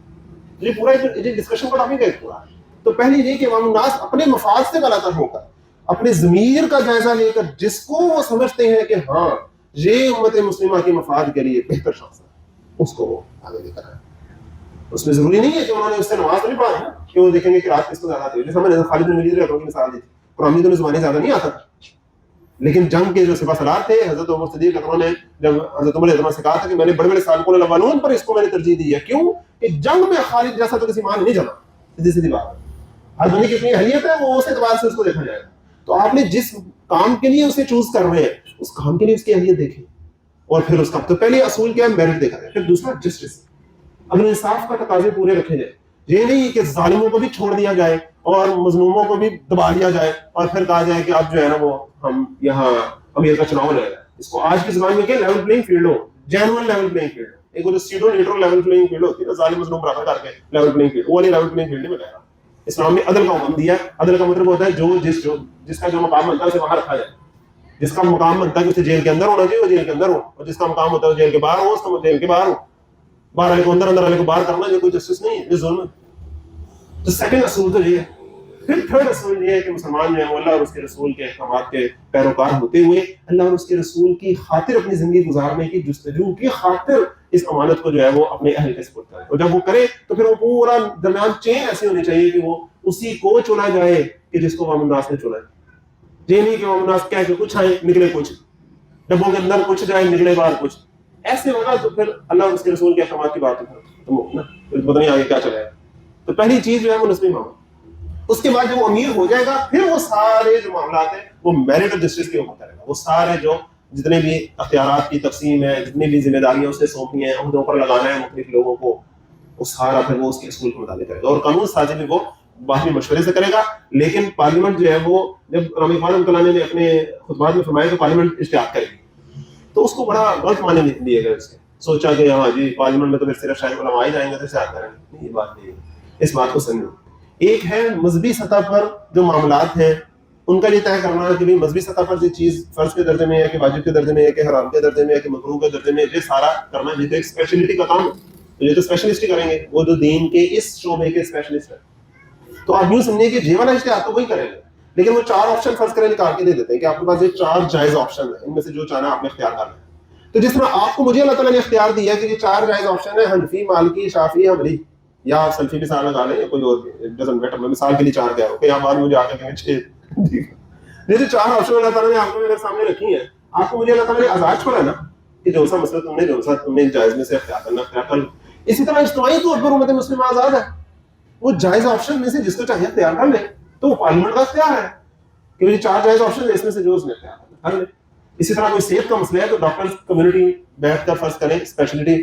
یہ پورا ایک ڈسکشن کا ٹاپک ہے پورا. تو پہلی یہ کہ عوام الناس اپنے مفاد سے بالا تر ہو کر, اپنے ضمیر کا جائزہ لے کر, جس کو وہ سمجھتے ہیں کہ ہاں یہ امت مسلمہ کے مفاد کے لیے بہتر شخص ہے, اس کو وہ آگے لے کر آئے. اس میں ضروری نہیں ہے کہ انہوں نے اس سے نماز نہیں پڑھا کہ وہ دیکھیں گے کہ رات کس کو زیادہ آتی ہے. جیسے ہم نے خالد بن ولید کی مثال دی تھی, قرآن تو زبانیں زیادہ نہیں آتا, لیکن جنگ کے جو سپہ سالار تھے حضرت عمر صدیق اکبر نے, جب حضرت عمر رضی سے کہا تھا کہ میں نے بڑے بڑے سابقون الاولون پر اس کو میں نے ترجیح دی ہے, کیوں کہ جنگ میں خالد جیسا تو کسی مان نہیں جما. سیدھی سیدھی بات ہے, ہر بندے کی اپنی اہلیت ہے, وہ اس اعتبار سے اس کو دیکھا جائے گا. تو آپ نے جس کام کے لیے اسے چوز کر رہے ہیں اس کام کے لیے اس کی اہلیت دیکھیں, اور پھر اس کا تو پہلے اصول کیا ہے, میرٹ دیکھا جائے. پھر دوسرا جسٹس, اگر انصاف کا تقاضے پورے رکھے جائیں. یہ نہیں کہ ظالموں کو بھی چھوڑ دیا جائے اور مظلوموں کو بھی دبا دیا جائے اور پھر کہا جائے کہ اب جو ہے نا وہ ہم یہاں امیر کا چناؤ لے. اس کو آج کے زمانے میں کہ لیول پلینگ فیلڈ ہو, جینوئن لیول پلینگ فیلڈ ہو. ایک وہ جو سیڈو نیوٹرل لیول پلینگ فیلڈ ہوتی ہے نا, ظالم مظلوم برابر کر کے لیول پلینگ فیلڈ, وہ والی لیول پلینگ فیلڈ میں کہہ رہا. اسلام نے عدل کا حکم دیا. عدل کا مطلب ہوتا ہے جس کا جو مقام بنتا ہے اسے وہاں رکھا جائے. جس کا مقام بنتا ہے کہ اسے جیل کے اندر ہونا چاہیے وہ جیل کے اندر ہو, اور جس کا مقام ہوتا ہے وہ جیل کے باہر ہو اس کا جیل کے باہر ہو. باہر والے کو اندر, اندر والے کو باہر کرنا یہ کوئی جسٹس نہیں ہے, یہ ظلم ہے. تو سیکنڈ اصول تو یہ ہے. پھر تھرڈ اصول یہ ہے کہ مسلمان جو ہے وہ اللہ اور اس کے رسول کے احکامات کے پیروکار ہوتے ہوئے اللہ اور اس کے رسول کی خاطر اپنی زندگی گزارنے کی جستجو کی خاطر اس امانت کو جو ہے وہ اپنے اہل کے سپرد کرے. اور جب وہ کرے تو پھر وہ پورا درمیان چین ایسی ہونی چاہیے کہ وہ اسی کو چنا جائے کہ جس کو عوام الناس نے چنا ہے. یہ نہیں کہ عوام الناس کہہ کے کچھ آئے نکلے کچھ, ڈبوں کے اندر کچھ جائے نکلے باہر کچھ. ایسے ہوگا تو پھر اللہ اور اس کے رسول کے احکامات کی بات تو پتہ نہیں آگے کیا چلے گا. تو پہلی چیز جو ہے وہ نسبی معاملہ. اس کے بعد جب وہ امیر ہو جائے گا پھر وہ سارے جو معاملات ہیں وہ میرٹ اور جسٹس کے اوپر کرے گا. وہ سارے جو جتنے بھی اختیارات کی تقسیم ہے, جتنی بھی ذمہ داریاں اس نے سونپی ہیں, عہدوں پر لگانا ہے مختلف لوگوں کو, وہ سارا پھر وہ اس کے اصول کے مطابق کرے گا. اور قانون سازی بھی وہ باہمی مشورے سے کرے گا. لیکن پارلیمنٹ جو ہے وہ جب علامہ اقبال رحمۃ اللہ علیہ نے اپنے خطبات میں فرمایا کہ پارلیمنٹ اشتہار کرے گی, تو اس کو بڑا غلط معنی دیے گئے. اس کے سوچا کہ ہاں جی پارلیمنٹ میں تو پھر صرف شاید علماء ہی جائیں گے تو اشتہار کریں گے. یہ بات نہیں ہے, اس بات کو سمجھو. ایک ہے مذہبی سطح پر جو معاملات ہیں ان کا یہ طے کرنا ہے کہ بھائی مذہبی سطح پر یہ چیز فرض کے درجے میں ہے کہ واجب کے درجے میں ہے کہ حرام کے درجے میں ہے کہ مکروہ کے درجے میں ہے. یہ سارا کرنا یہ تو ایک اسپیشلٹی کا کام ہے, تو یہ تو اسپیشلسٹ ہی کریں گے, وہ جو دین کے اس شعبے کے اسپیشلسٹ ہیں. تو آپ یوں سمجھیں کہ یہ والا اشتہار تو وہی کریں گے, لیکن وہ 4 آپشن فرض کریں نکال کے دے دیتے ہیں کہ آپ کے پاس یہ 4 جائز آپشن ہیں, ان میں سے جو چاہنا آپ نے اختیار کرنا ہے. تو جس طرح آپ کو مجھے اللہ تعالیٰ نے اختیار دیا کہ یہ 4 جائز آپشن ہیں, حنفی, مالکی, شافعی, حنبلی, یا آپ سلفی مثال لگا لیں یا کوئی اور ڈزنٹ میٹر. میں مثال کے لیے 4 کہہ رہا ہوں کہ آپ بعد مجھے آ کے کہیں 6. یہ جو 4 آپشن اللہ تعالیٰ نے آپ کو میرے سامنے رکھی ہیں, آپ کو مجھے اللہ تعالیٰ نے آزاد چھوڑا نا کہ جو سا مسئلہ تم نے جائز میں سے اختیار کرنا اختیار کر لو. اسی طرح اجتماعی طور پر امت مسلمہ آزاد ہے, وہ جائز آپشن میں سے جس کو چاہیے اختیار کر لے, تو وہ پارلیمنٹ کا اختیار ہے کہ یہ 4 جائز آپشن ہے اس میں سے جو اس نے اختیار کر لے. اسی طرح کوئی صحت کا مسئلہ ہے تو ڈاکٹر کمیونٹی بیٹھ کر فرض کریں اسپیشلٹی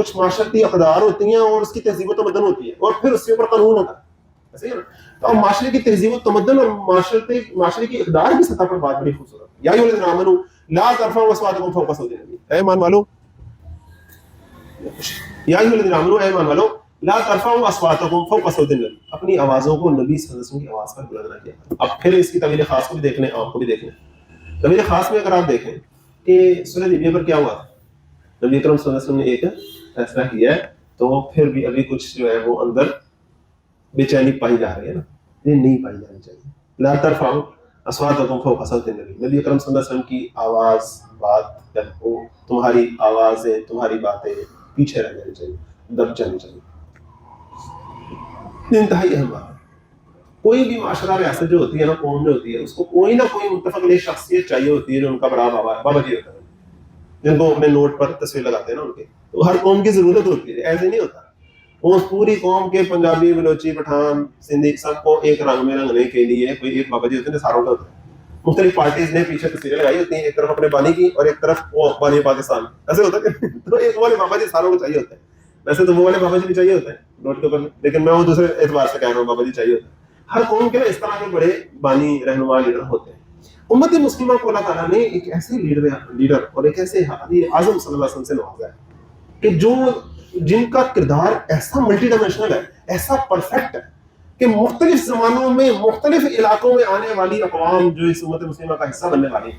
کچھ معاشرتی اقدار ہوتی ہیں اور اس کی تہذیب و تمدن ہوتی ہے اور پھر اس کے اوپر قانون ہوتا ہے. ایسے ہی نا. تو معاشرے کی تہذیب و تمدن اور معاشرے کی اقدار کی سطح پر بات بڑی خوبصورت. یا ایھا الذین آمنوا لا ترفعوا اصواتکم فوق صوت النبی. اے ایمان والو، یا ایھا الذین آمنوا، اے ایمان والو، لا ترفعوا اصواتکم فوق صوت النبی، اپنی آوازوں کو نبی صلی اللہ علیہ وسلم کی آواز پر بلند نہ کیا. اب پھر اس کی طویل خاص کو بھی دیکھ لیں، عام کو بھی دیکھ لیں. طویل خاص میں اگر آپ دیکھیں کہ صلح حدیبیہ پر کیا ہوا، نبی اکرم صلی اللہ علیہ وسلم نے ایک فیصلہ کیا ہے، تو پھر بھی ابھی کچھ جو ہے وہ اندر بے چینی پائی جا رہی ہے نا، یہ نہیں پائی جانی چاہیے. لا ترفعوا اصواتکم فوق صوت النبی، نبی اکرم صلی اللہ علیہ وسلم کی آواز بات وہ تمہاری آوازیں، تمہاری باتیں پیچھے رہ جانی چاہیے، دب جانی چاہیے. انتہائی اہم بات ہے. کوئی بھی معاشرہ ریاست جو ہوتی ہے نا، قوم جو ہوتی ہے، اس کو کوئی نہ کوئی متفق علیہ شخصیت چاہیے ہوتی ہے جو ان کا بڑا بابا جی ہوتا ہے، جن کو اپنے نوٹ پر تصویر لگاتے ہیں نا ان کے. تو ہر قوم کی ضرورت ہوتی ہے، ایسے نہیں ہوتا. وہ پوری قوم کے پنجابی، بلوچی، پٹھان، سندھی سب کو ایک رنگ میں رنگنے کے لیے کوئی ایک بابا جی ہوتے ہیں، ساروں کا ہوتا ہے. مختلف پارٹیز نے پیچھے تصویریں لگائی ہوتی ہیں، ایک طرف اپنے بانی کی اور ایک طرف وہ بانی پاکستان. ایسے ہوتا ہے. تو ایک والے بابا جی ساروں کو چاہیے ہوتا ہے. ویسے تو وہ والے بابا جی بھی چاہیے ہوتے ہیں نوٹ کے اوپر، لیکن میں وہ دوسرے اعتبار سے کہہ رہا ہوں، بابا جی چاہیے ہوتا ہے. ہر قوم کے اس طرح کے بڑے بانی، رہنما، لیڈر ہوتے ہیں. امت مسلمہ کو اللہ تعالیٰ نے ایک ایسے لیڈر اور ایک ایسے ہادی اعظم صلی اللہ علیہ وسلم سے نوازا ہے کہ جن کا کردار ایسا ملٹی ڈائمینشنل ہے، ایسا پرفیکٹ ہے کہ مختلف زمانوں میں مختلف علاقوں میں آنے والی اقوام جو اس امت مسلمہ کا حصہ بننے والی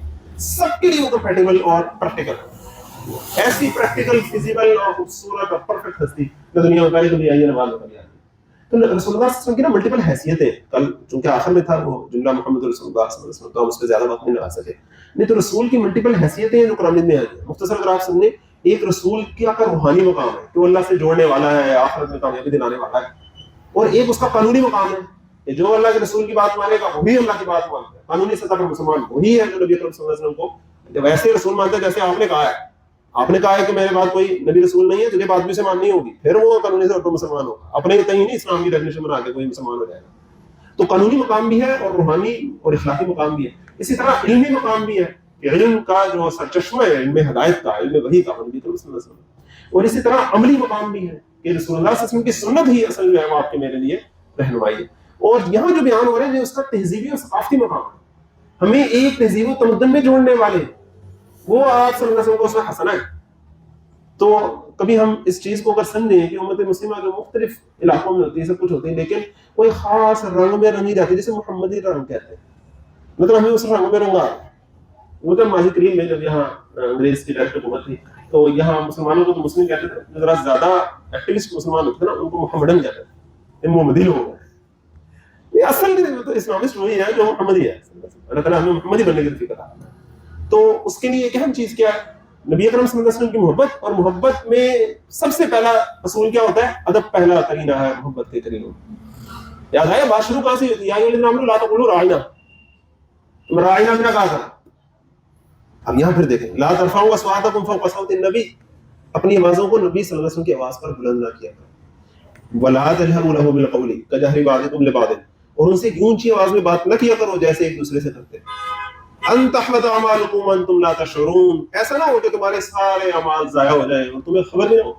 سب کے لیے وہ کمپیٹیبل اور پریکٹیکل ہے. ایسی پریکٹیکل، فزیکل اور خوبصورت اور پرفیکٹ ہستی نہ دنیا میں پہلے کبھی آئی ہے نہ بعد میں کبھی آئی. تو رسول اللہ صلی اللہ علیہ وسلم کی نا ملٹیپل حیثیتیں. کل چونکہ آخر میں تھا وہ جملہ محمد رسول اللہ صلی اللہ علیہ وسلم، تو ہم اس پہ زیادہ وقت نہیں لگا سکے. نہیں تو رسول کی ملٹیپل حیثیتیں جو قرآن میں آئی ہیں. مختصر اگر آپ سمجھیں، ایک رسول کا روحانی مقام ہے کہ وہ اللہ سے جوڑنے والا ہے، آخرت میں کامیابی دلانے والا ہے، اور ایک اس کا قانونی مقام ہے کہ جو اللہ کے رسول کی بات مانے گا وہی اللہ کی بات مانتا ہے. قانونی سطح پر مسلمان وہی ہے جو نبی اکرم صلی اللہ علیہ وسلم کو ویسے رسول مانتا ہے جیسے آپ نے کہا ہے. آپ نے کہا ہے کہ میرے بعد کوئی نبی رسول نہیں ہے، تجھے بات بھی سے ماننی ہوگی، پھر وہ قانونی طور پر مسلمان ہوگا. اپنے کہیں نہیں اسلام کی ڈیفینیشن بنا کے کوئی مسلمان ہو جائے گا. تو قانونی مقام بھی ہے اور روحانی اور اخلاقی مقام بھی ہے. اسی طرح علمی مقام بھی ہے کہ علم کا جو سرچشمہ ہے، علم ہدایت کا، علم وحی کا، نبی صلی اللہ علیہ وسلم. اور اسی طرح عملی مقام بھی ہے کہ رسول اللہ صلی اللہ علیہ وسلم کی سنت ہی اصل جو ہے وہ آپ کے میرے لیے رہنمائی ہے. اور یہاں جو بیان ہو رہا ہے اس کا تہذیبی اور ثقافتی مقام ہے. ہمیں ایک تہذیب و تمدن میں جوڑنے والے وہ آپ صلی اللہ علیہ وسلم کو اس میں حسنہ ہے. تو کبھی ہم اس چیز کو اگر سمجھیں کہ امت مسلمہ جو مختلف علاقوں میں ہوتی ہے، سب کچھ ہوتی ہے، لیکن کوئی خاص رنگ میں رنگی جاتی ہے، جسے محمدی رنگ کہتے ہیں. مطلب ہمیں اس رنگ میں رنگا. وہ تو ماضی قریب میں جب یہاں انگریز کی ڈائریکٹ حکومت تھی تو یہاں مسلمانوں کو تو مسلم کہتے تھے، جو ذرا زیادہ ایکٹیوسٹ مسلمان ہوتے تھے نا ان کو محمدن کہتے تھے، محمدی لوگ ہیں. یہ اصل تو اسلامسٹ وہی ہے جو محمدی ہے. اللہ تعالیٰ ہمیں محمدی بننے کی توفیق عطا فرمائے. تو اس کے لیے ایک اہم چیز کیا ہے؟ نبی اکرم صلی اللہ علیہ وسلم کی محبت. اور محبت میں سب سے پہلا اصول کیا ہوتا ہے؟ ادب پہلا کرینہ ہے محبت کے کرینوں. یاد آیا بات شروع کہاں سے ہوتی ہے؟ یا ایھا الذین آمنوا لا تقولوا راعنا، تم راعنا بنا کہا تھا. اب یہاں پھر دیکھیں، لا ترفعوا اصواتکم فوق صوت النبی، اپنی آوازوں کو نبی صلی اللہ علیہ وسلم کی آواز پر بلند نہ کیا کرو. ولا تجهروا له بالقول كجهر بعضكم لبعض، اور ان سے اونچی آواز میں بات نہ کیا کرو جیسے ایک دوسرے سے کرتے. ان تحبط اعمالکم وانتم لا تشعرون، ایسا نہ ہو کہ تمہارے سارے اعمال ضائع ہو جائیں اور تمہیں خبر نہیں ہو.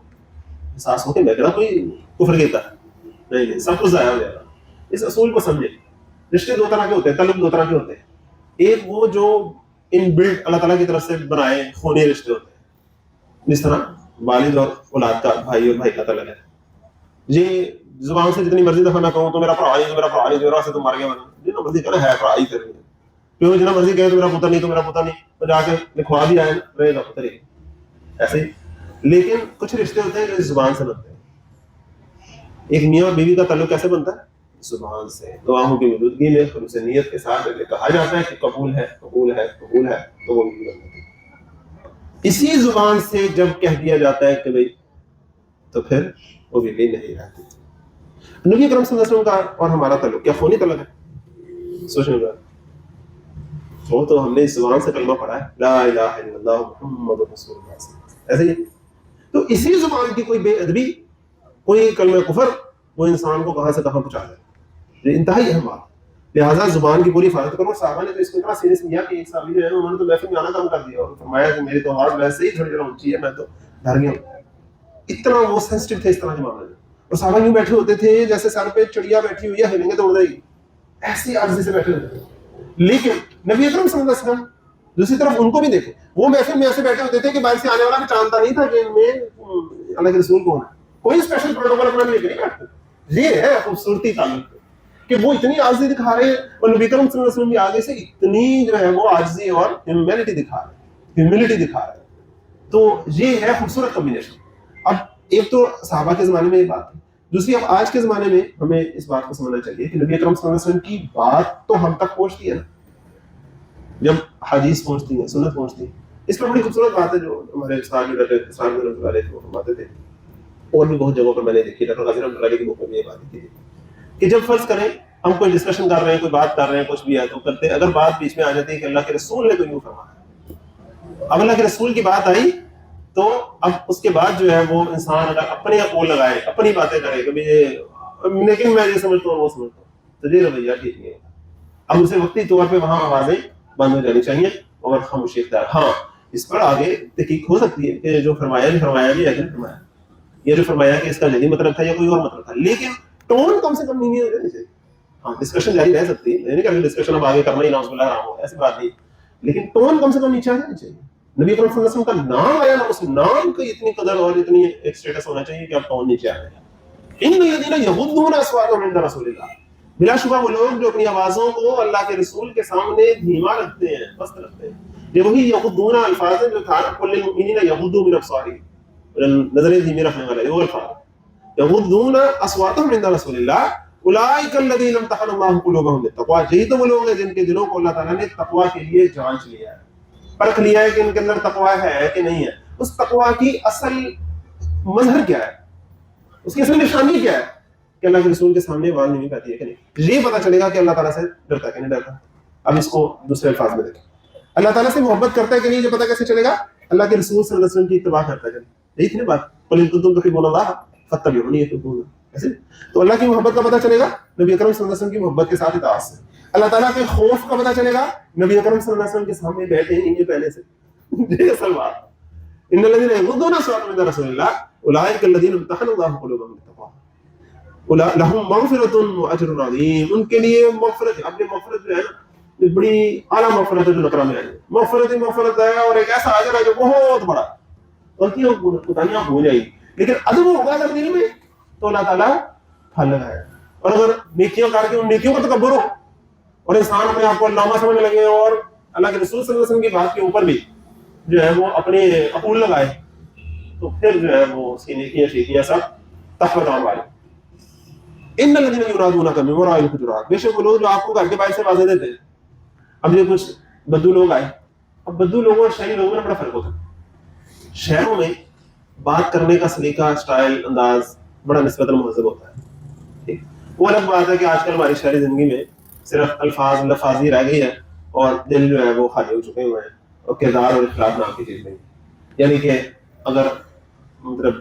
احساس ہو کہ میں کہنا کوئی کفر کہتا ہے، نہیں، سب کچھ ضائع ہو جائے گا. اس اصول کو سمجھیں. رشتے دو طرح کے ہوتے ہیں، تعلق دو طرح کے ہوتے ہیں. ایک وہ جو ان بلڈ اللہ تعالیٰ کی طرف سے بنائے خونی رشتے ہوتے ہیں، جس طرح والد اور اولاد کا، بھائی اور بھائی کا تعلق ہے. یہ زبان سے جتنی مرضی دفعہ نہ کہوں تو میرا بھرا ہی، میرا بھرا ہی، میرا سے تم مر گیا، جتنا مرضی کہنا ہے بھرا ہی کریں گے. کیوں جتنا مرضی کہے تو میرا پتر نہیں، تو میرا پتر نہیں، تو جا کے لکھوا بھی آئے رہے گا پتر ہی ایسے ہی. لیکن کچھ رشتے ہوتے ہیں جو اس زبان سے بنتے ہیں. ایک میاں اور بیوی کا تعلق کیسے بنتا ہے؟ زبان سے. گواہوں کی موجودگی میں خلوص نیت کے ساتھ اگر کہا جاتا ہے کہ قبول ہے، قبول ہے، قبول ہے، تو وہ بھی بنتا ہے. اسی زبان سے جب کہہ دیا جاتا ہے کہ بھئی، تو پھر وہ بھی نہیں رہتی. نبی اکرم صلی اللہ علیہ وسلم کا اور ہمارا تعلق کیا خونی تعلق ہے؟ سوچنے کا وہ تو ہم نے اس زبان سے کلمہ پڑھا ہے، لا الہ الا اللہ محمد رسول اللہ صلی اللہ علیہ وسلم. ایسے ہی تو اسی زبان کی کوئی بے ادبی، کوئی کلمہ کفر، وہ انسان کو کہاں سے کہاں پہنچا دے. یہ انتہائی اہم بات. لہٰذا زبان کی پوری حفاظت کرو. صحابہ نے تو اس کو اتنا سیریس لیا کہ ایک صحابی جو ہے انہوں نے تو محفل میں آنا کم کر دیا اور فرمایا کہ میری تو آواز ویسے ہی تھوڑی ذرا اونچی ہے، میں تو ڈر گیا ہوں. اتنا وہ سینسٹیو تھے اس طرح کے معاملے میں. اور صحابہ یوں بیٹھے ہوتے تھے جیسے سر پہ چڑیا بیٹھی ہوئی ہے، ہلیں گے تو اڑ جائے گی، ایسی عاجزی سے بیٹھے ہوتے تھے. لیکن نبی اکرم صلی اللہ علیہ وسلم دوسری طرف ان کو بھی دیکھیں، وہ محفل میں ایسے بیٹھے ہوتے تھے کہ باہر سے آنے والا جانتا نہیں تھا کہ ان میں اللہ کے رسول کون ہے. کوئی اسپیشل پروٹوکول اپنا لے کے نہیں بیٹھتے. یہ ہے خوبصورتی تعلق کہ وہ اتنی عاجزی دکھا رہے ہیں اور نبی اکرم صلی اللہ علیہ وسلم بھی آگے سے اتنی جو ہے وہ عاجزی اور ہیومینٹی دکھا رہے ہیں، ہیوملٹی دکھا رہے ہیں. تو یہ ہے خوبصورت کمبینیشن. اب ایک تو صحابہ کے زمانے میں یہ بات ہے، دوسری اب آج کے زمانے میں ہمیں اس بات کو سمجھنا چاہیے کہ نبی اکرم صلی اللہ علیہ وسلم کی بات تو ہم تک پہنچتی ہے نا، جب حدیث پہنچتی ہے، سنت پہنچتی ہے. اس پر بڑی خوبصورت بات ہے جو ہمارے استاد اسلام کے رحمۃ اللہ فرماتے تھے، اور بھی بہت جگہوں پر میں نے دیکھی، ڈاکٹر غازی رحمۃ اللہ کی بک میں یہ بات تھی کہ جب فرض کریں ہم کوئی ڈسکشن کر رہے ہیں، کوئی بات کر رہے ہیں، کچھ بھی ہے تو کرتے، اگر بات بیچ میں آ جاتی ہے کہ اللہ کے رسول نے تو یوں فرمایا، اب اللہ کے رسول کی بات آئی تو اب اس کے بعد جو ہے وہ انسان اگر اپنے اقوال لگائے، اپنی باتیں کرے کہ لیکن میں یہ سمجھتا ہوں وہ سمجھتا ہوں، تو یہ رویہ ٹھیک نہیں ہے. اب اسے وقتی طور پہ وہاں آوازیں بند ہو جانی چاہیے اور خاموشی اختیار. ہاں اس پر آگے تحقیق ہو سکتی ہے کہ جو فرمایا بھی فرمایا بھی ہے کہ فرمایا، یہ جو فرمایا کہ اس کا جدید مطلب تھا یا کوئی اور مطلب تھا، لیکن ٹون کم سے کم نہیں ہو جانی چاہیے. ہاں ڈسکشن جاری رہ سکتی ہے، نہیں کہ ڈسکشن اب آگے کرنا ہی ناؤز باللہ حرام ہو، ایسی بات نہیں، لیکن ٹون کم سے کم نیچے آ جانی چاہیے. نبی اکرم صلی اللہ علیہ وسلم کا نام آیا نا، اس نام کی اتنی قدر اور اتنی ایک اسٹیٹس ہونا چاہیے کہ اب ٹون نیچے آ جائے. ان الذین یغضون اصواتهم عند رسول اللہ، بلا شبہ وہ لوگ جو اپنی آوازوں کو اللہ کے رسول کے سامنے دھیما رکھتے ہیں، پست رکھتے ہیں. یہ وہی یغضون الفاظ جو تھا قل للمؤمنین یغضوا من ابصارهم، نظریں دھیمی رکھنے والا یہ الفاظ، یغضون اصواتهم عند رسول اللہ اولئک الذین امتحن اللہ قلوبهم للتقوی. یہی تو وہ لوگ ہیں جن کے دلوں کو اللہ تعالیٰ نے تقوی کے لیے جانچ لیا ہے، پرکھ لیا ہے کہ ان کے اندر تقوی ہے کہ نہیں ہے. اس تقوی کی اصل مظہر کیا ہے، اس کی اصل نشانی کیا ہے کہ اللہ کے رسول کے سامنے آواز نہیں پاتی ہے کہ نہیں. یہ پتہ چلے گا کہ اللہ تعالیٰ سے ڈرتا ہے کہ نہیں ڈرتا. اب اس کو دوسرے الفاظ میں دیکھیں، اللہ تعالیٰ سے محبت کرتا ہے کہ نہیں، یہ پتہ کیسے چلے گا؟ اللہ کے رسول صلی اللہ علیہ وسلم کی اتباع کرتا ہے کہ نہیں. یہی تھی نا بات، قل ان کنتم تحبون اللہ فاتبعونی یحببکم. ایسے تو اللہ کی محبت کا پتہ چلے گا نبی اکرم صلی اللہ علیہ وسلم کی محبت کے ساتھ اطاعت سے. اللہ تعالیٰ کے خوف کا پتہ چلے گا نبی اکرم صلی اللہ علیہ وسلم کے سامنے بیٹھے ہیں یہ پہلے سے. یہ اصل بات. ان الذین یغضون اصواتهم عند رسول اللہ اولئک الذین امتحن اللہ قلوبهم للتقوی لہم مغفرۃ واجر عظیم. ان کے لیے مغفرت، اپنی مغفرت جو ہے نا بڑی اعلیٰ مغفرت ہے جو نقرہ میں آئی ہے. مغفرت ہی مغفرت ہے اور ایک ایسا اجر ہے جو بہت بڑا. غلطیاں کوتاہیاں ہو جائیں گی لیکن ادب ہوگا اگر دل میں تو اللہ تعالیٰ پھل لگائے. اور اگر نیکیاں کر کے ان نیکیوں کا تکبر ہو اور انسان اپنے آپ کو علامہ سمجھنے لگے اور اللہ کے رسول صلی اللہ علیہ وسلم کی بات کے اوپر بھی جو ہے وہ اپنے اقول لگائے تو پھر جو ہے وہ اس کی نیکیاں شیکیاں سب تحت آن والی. ان الذین ینادونک من وراء الحجرات، بے شک وہ لوگ جو آپ کو گھر کے باہر سے آوازیں دیتے ہیں. اب یہ کچھ بدو لوگ آئے. اب بدو لوگوں اور شہری لوگوں میں بڑا فرق ہوتا ہے. شہروں میں بات کرنے کا سلیقہ، اسٹائل، انداز بڑا نسبتاً مہذب ہوتا ہے. ٹھیک، وہ الگ بات ہے کہ آج کل ہماری شہری زندگی میں صرف الفاظ لفاظی رہ گئی ہے اور دل جو ہے وہ خالی ہو چکے ہوئے ہیں اور کردار اور اخلاق نام کی چیز نہیں. یعنی کہ اگر مطلب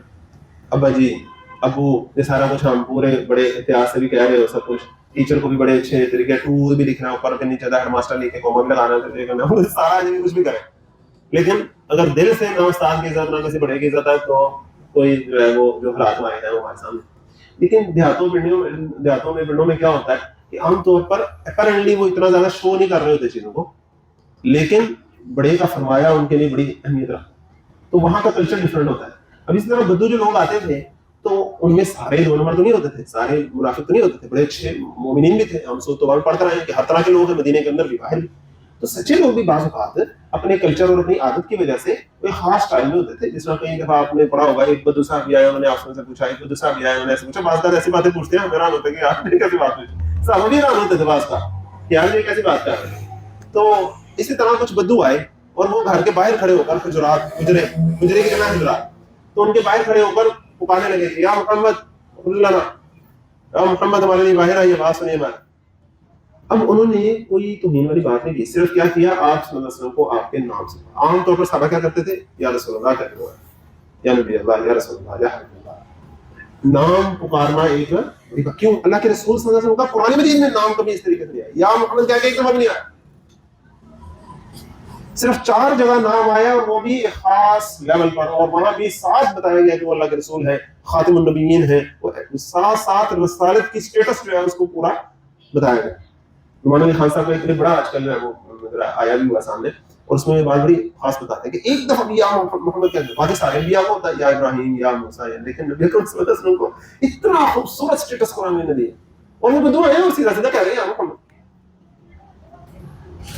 ابا جی ابو یہ سارا کچھ ہم پورے بڑے احتیاط سے بھی کہہ رہے ہو سب کچھ، ٹیچر کو بھی بڑے اچھے طریقے ٹو بھی لکھنا، اوپر کے نیچے ہیڈ ماسٹر لکھ کے کوما بھی لگانا، سارا آدمی کچھ بھی کرے، لیکن اگر دل سے نہ استاد کی عزت نہ کسی بڑے کی عزت ہے تو کوئی جو ہے وہ جو حالات ہمارے ہیں وہ ہمارے سامنے. لیکن دیہاتوں میں پنڈوں میں کیا ہوتا ہے کہ عام طور پر اپیرنٹلی وہ اتنا زیادہ شو نہیں کر رہے ہوتے چیزوں کو، لیکن بڑے کا فرمایا ان کے لیے بڑی اہمیت رکھتا ہے. تو وہاں کا کلچر ڈفرینٹ ہوتا ہے. اب اس طرح بدو جو لوگ آتے تھے تو ان میں سارے 2 نمبر تو نہیں ہوتے تھے، سارے منافق تو نہیں ہوتے تھے، بڑے اچھے مومنین بھی تھے. ہم سو تو پڑھ کر آئے ہیں کہ ہر طرح کے لوگ ہیں مدینے کے اندر بھی باہر بھی. تو سچے لوگ بھی بعض اوقات اپنے کلچر اور اپنی عادت کی وجہ سے کوئی خاص ٹائم میں ہوتے تھے. جس طرح کئی دفعہ آپ نے پڑھا ہوگا ایک بدو صاحب بھی آئے، انہوں نے آپ سے پوچھا، ایک بدو صاحب بھی آئے، انہوں نے ایسے پوچھا. بعض بار ایسی باتیں پوچھتے ہیں ہم حیران ہوتے ہیں کہ آپ نے کیسی بات پوچھی. صاحب بھی حیران ہوتے تھے بعض کا کہ یار یہ کیسی بات کر رہے ہیں. تو اسی طرح کچھ بدو آئے اور وہ گھر کے باہر کھڑے ہو کر حجرے کی جگہ حجرات، تو ان کے باہر کھڑے ہو کر پکارنے لگے کہ یا محمد یا محمد ہمارے لیے باہر آئیے، بات سنیے ہمارا. اب انہوں نے کوئی توہین والی بات نہیں کی، صرف کیا کیا آپ صلی اللہ علیہ وسلم کو آپ کے نام سے. عام طور پر صحابہ کیا کرتے تھے؟ یا رسول اللہ کہتے ہوئے، یا نبی اللہ، یا رسول اللہ، یا حبیب اللہ. نام پکارنا ایک کیوں؟ اللہ کے رسول صلی اللہ علیہ وسلم کا قرآن مجید میں نام کبھی اس طریقے سے نہیں آیا. یا محمد کیا کہ ایک دفعہ بھی نہیں آیا. صرف 4 جگہ نام آیا اور وہ بھی ایک خاص لیول پر, اور وہاں بھی ساتھ بتایا گیا کہ وہ اللہ کے رسول ہے, خاتم النبیین ہے, ساتھ رسالت کی سٹیٹس جو ہے اس کو پورا بتایا گیا. نعمان علی خان صاحب کا ایک بڑا آج کل وہ آیا بھی ہوا سامنے, اور اس میں بات بڑی خاص بتاتے ہیں کہ ایک دفعہ بھی یا محمد کہتے ہیں, باقی سارے انبیاء کو ہوتا ہے یا ابراہیم یا موسیٰ, لیکن نبی اکرم صلی اللہ علیہ وسلم کو اتنا خوبصورت سٹیٹس قرآن نے دیا, اور وہ دعا ہے اور سیدھا سیدھا کہہ رہے ہیں محمد.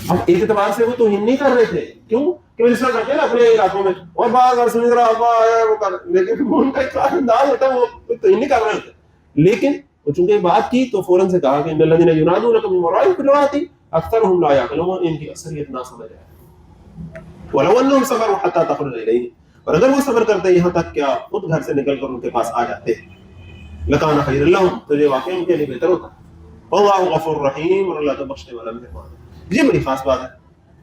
اب ایک اعتبار سے وہ توہین نہیں کر رہے تھے, کیوں کہ وہ اس طرح کرتے ہیں نا اپنے علاقوں میں, اور بات اگر سنی ذرا وہ کر, لیکن ان کا ایک انداز ہوتا ہے, وہ توہین نہیں کر رہے ہوتے. لیکن وہ چونکہ بات کی تو فوراً سے کہا کہ ان الذین ینادونک من وراء الحجرات اکثرهم لا یعقلون, ان کی اکثریت نہ سمجھ ہے. ولو انهم صبروا حتى تخرج الیہم, اور اگر وہ صبر کرتے یہاں تک کہ آپ خود گھر سے نکل کر ان کے پاس آ جاتے, لکان خیر لهم, تو یہ واقعی ان کے لیے بہتر ہوتا. واللہ غفور رحیم, اور اللہ تو بخشنے والا مہربان ہے. یہ بڑی خاص بات ہے,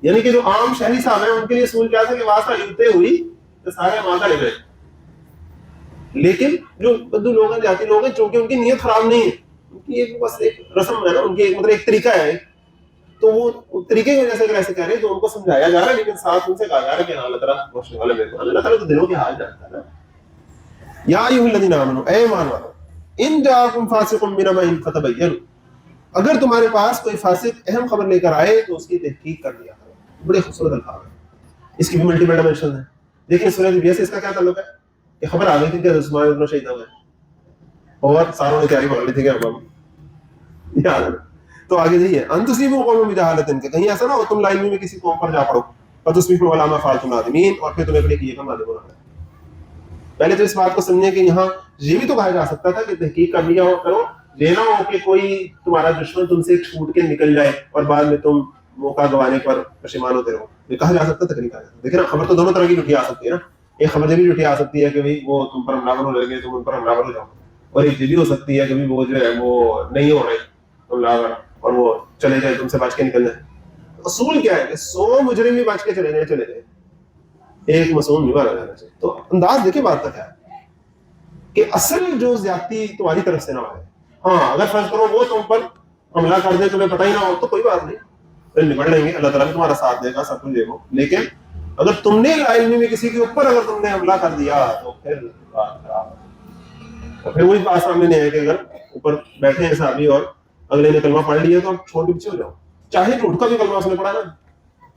یعنی کہ جو عام شہری صاحب ہیں ان کے لیے اصول کیا تھا کہ واسطہ لوٹتے ہوئی تو سارے ماں کا لے گئے, لیکن جو بدو لوگ ہیں, جاتی لوگ ہیں, چونکہ ان کی نیت خراب نہیں ہے, ان کی ایک بس ایک رسم ہے نا, ان کی ایک مطلب ایک طریقہ ہے, تو وہ طریقے کی وجہ سے اگر ایسے کہہ رہے ہیں تو ان کو سمجھایا جا رہا ہے, لیکن ساتھ ان سے کہا جا رہا ہے کہ اللہ تعالیٰ بخشنے والا مہربان. اللہ تعالیٰ تو دلوں کے حال جانتا ہے نا. یا ایھا الذین آمنوا, اے ایمان والو, ان جاءکم فاسق بنبأ فتبینوا, اگر تمہارے پاس کوئی فاسق اہم خبر لے کر آئے تو اس کی تحقیق کر لیا کرو. بڑے خوبصورت الفاظ ہیں, اس کی بھی ملٹیپل ڈائمینشن ہے. دیکھیں سورہ نبیہ سے اس کا کیا تعلق ہے, کہ خبر آ گئی تھی کہ عثمان ابن شہید ہو گئے, اور ساروں نے تیاری کر لی تھی کہ اب یاد ہے. تو آگے جائیے, ان تصیبوا قوما بجہالۃ, کہ کہیں ایسا نہ ہو تم لا علمی میں کسی قوم پر جا پڑو, فتصبحوا علی ما فعلتم نادمین, اور پھر تمہیں اپنے کیے کا نادم ہونا ہے. پہلے تو اس بات کو سمجھیں کہ یہاں یہ بھی تو کہا جا سکتا تھا کہ تحقیق کر لیا ہو کرو, یہ نہ ہو کہ کوئی تمہارا دشمن تم سے چھوٹ کے نکل جائے اور بعد میں تم موقع گوانے پر پشیمان ہوتے رہو. یہ کہا جا سکتا تھا, نہیں کہا جا سکتا. دیکھیں نا, خبر تو دونوں طرح کی جھوٹی آ سکتی ہے نا. ایک خبر یہ بھی جھوٹی آ سکتی ہے کہ بھائی وہ تم پر حملہ ہو لگے, تم ان پر حملہ ہو جاؤ, اور ایک یہ بھی ہو سکتی ہے کہ وہ جو ہے وہ نہیں ہو رہے حملہ اور وہ چلے جائے, تم سے بچ کے نکل جائے. اصول کیا ہے کہ 100 مجرم بھی بچ کے چلے جائے, ایک معصوم نہیں مارا جانا چاہیے. تو انداز دیکھیں بات کا کیا ہے کہ اصل جو زیادتی تمہاری طرف سے نہ ہو. ہاں اگر فرض کرو وہ تم پر حملہ کر دے, تمہیں پتہ ہی نہ ہو, تو کوئی بات نہیں, پھر نبڑ لیں گے, اللہ تعالیٰ بھی تمہارا ساتھ دے گا, سب کچھ دے گا. لیکن اگر تم نے لا علمی میں کسی کے اوپر اگر تم نے حملہ کر دیا تو پھر بات خراب ہے. تو پھر وہی بات سامنے نہیں ہے کہ اگر اوپر بیٹھے ہیں صحابی اور اگلے نے کلمہ پڑھ لیا تو چھوڑ کے پیچھے ہو جاؤ, چاہے جھوٹ کا بھی کلمہ اس نے پڑھا نا,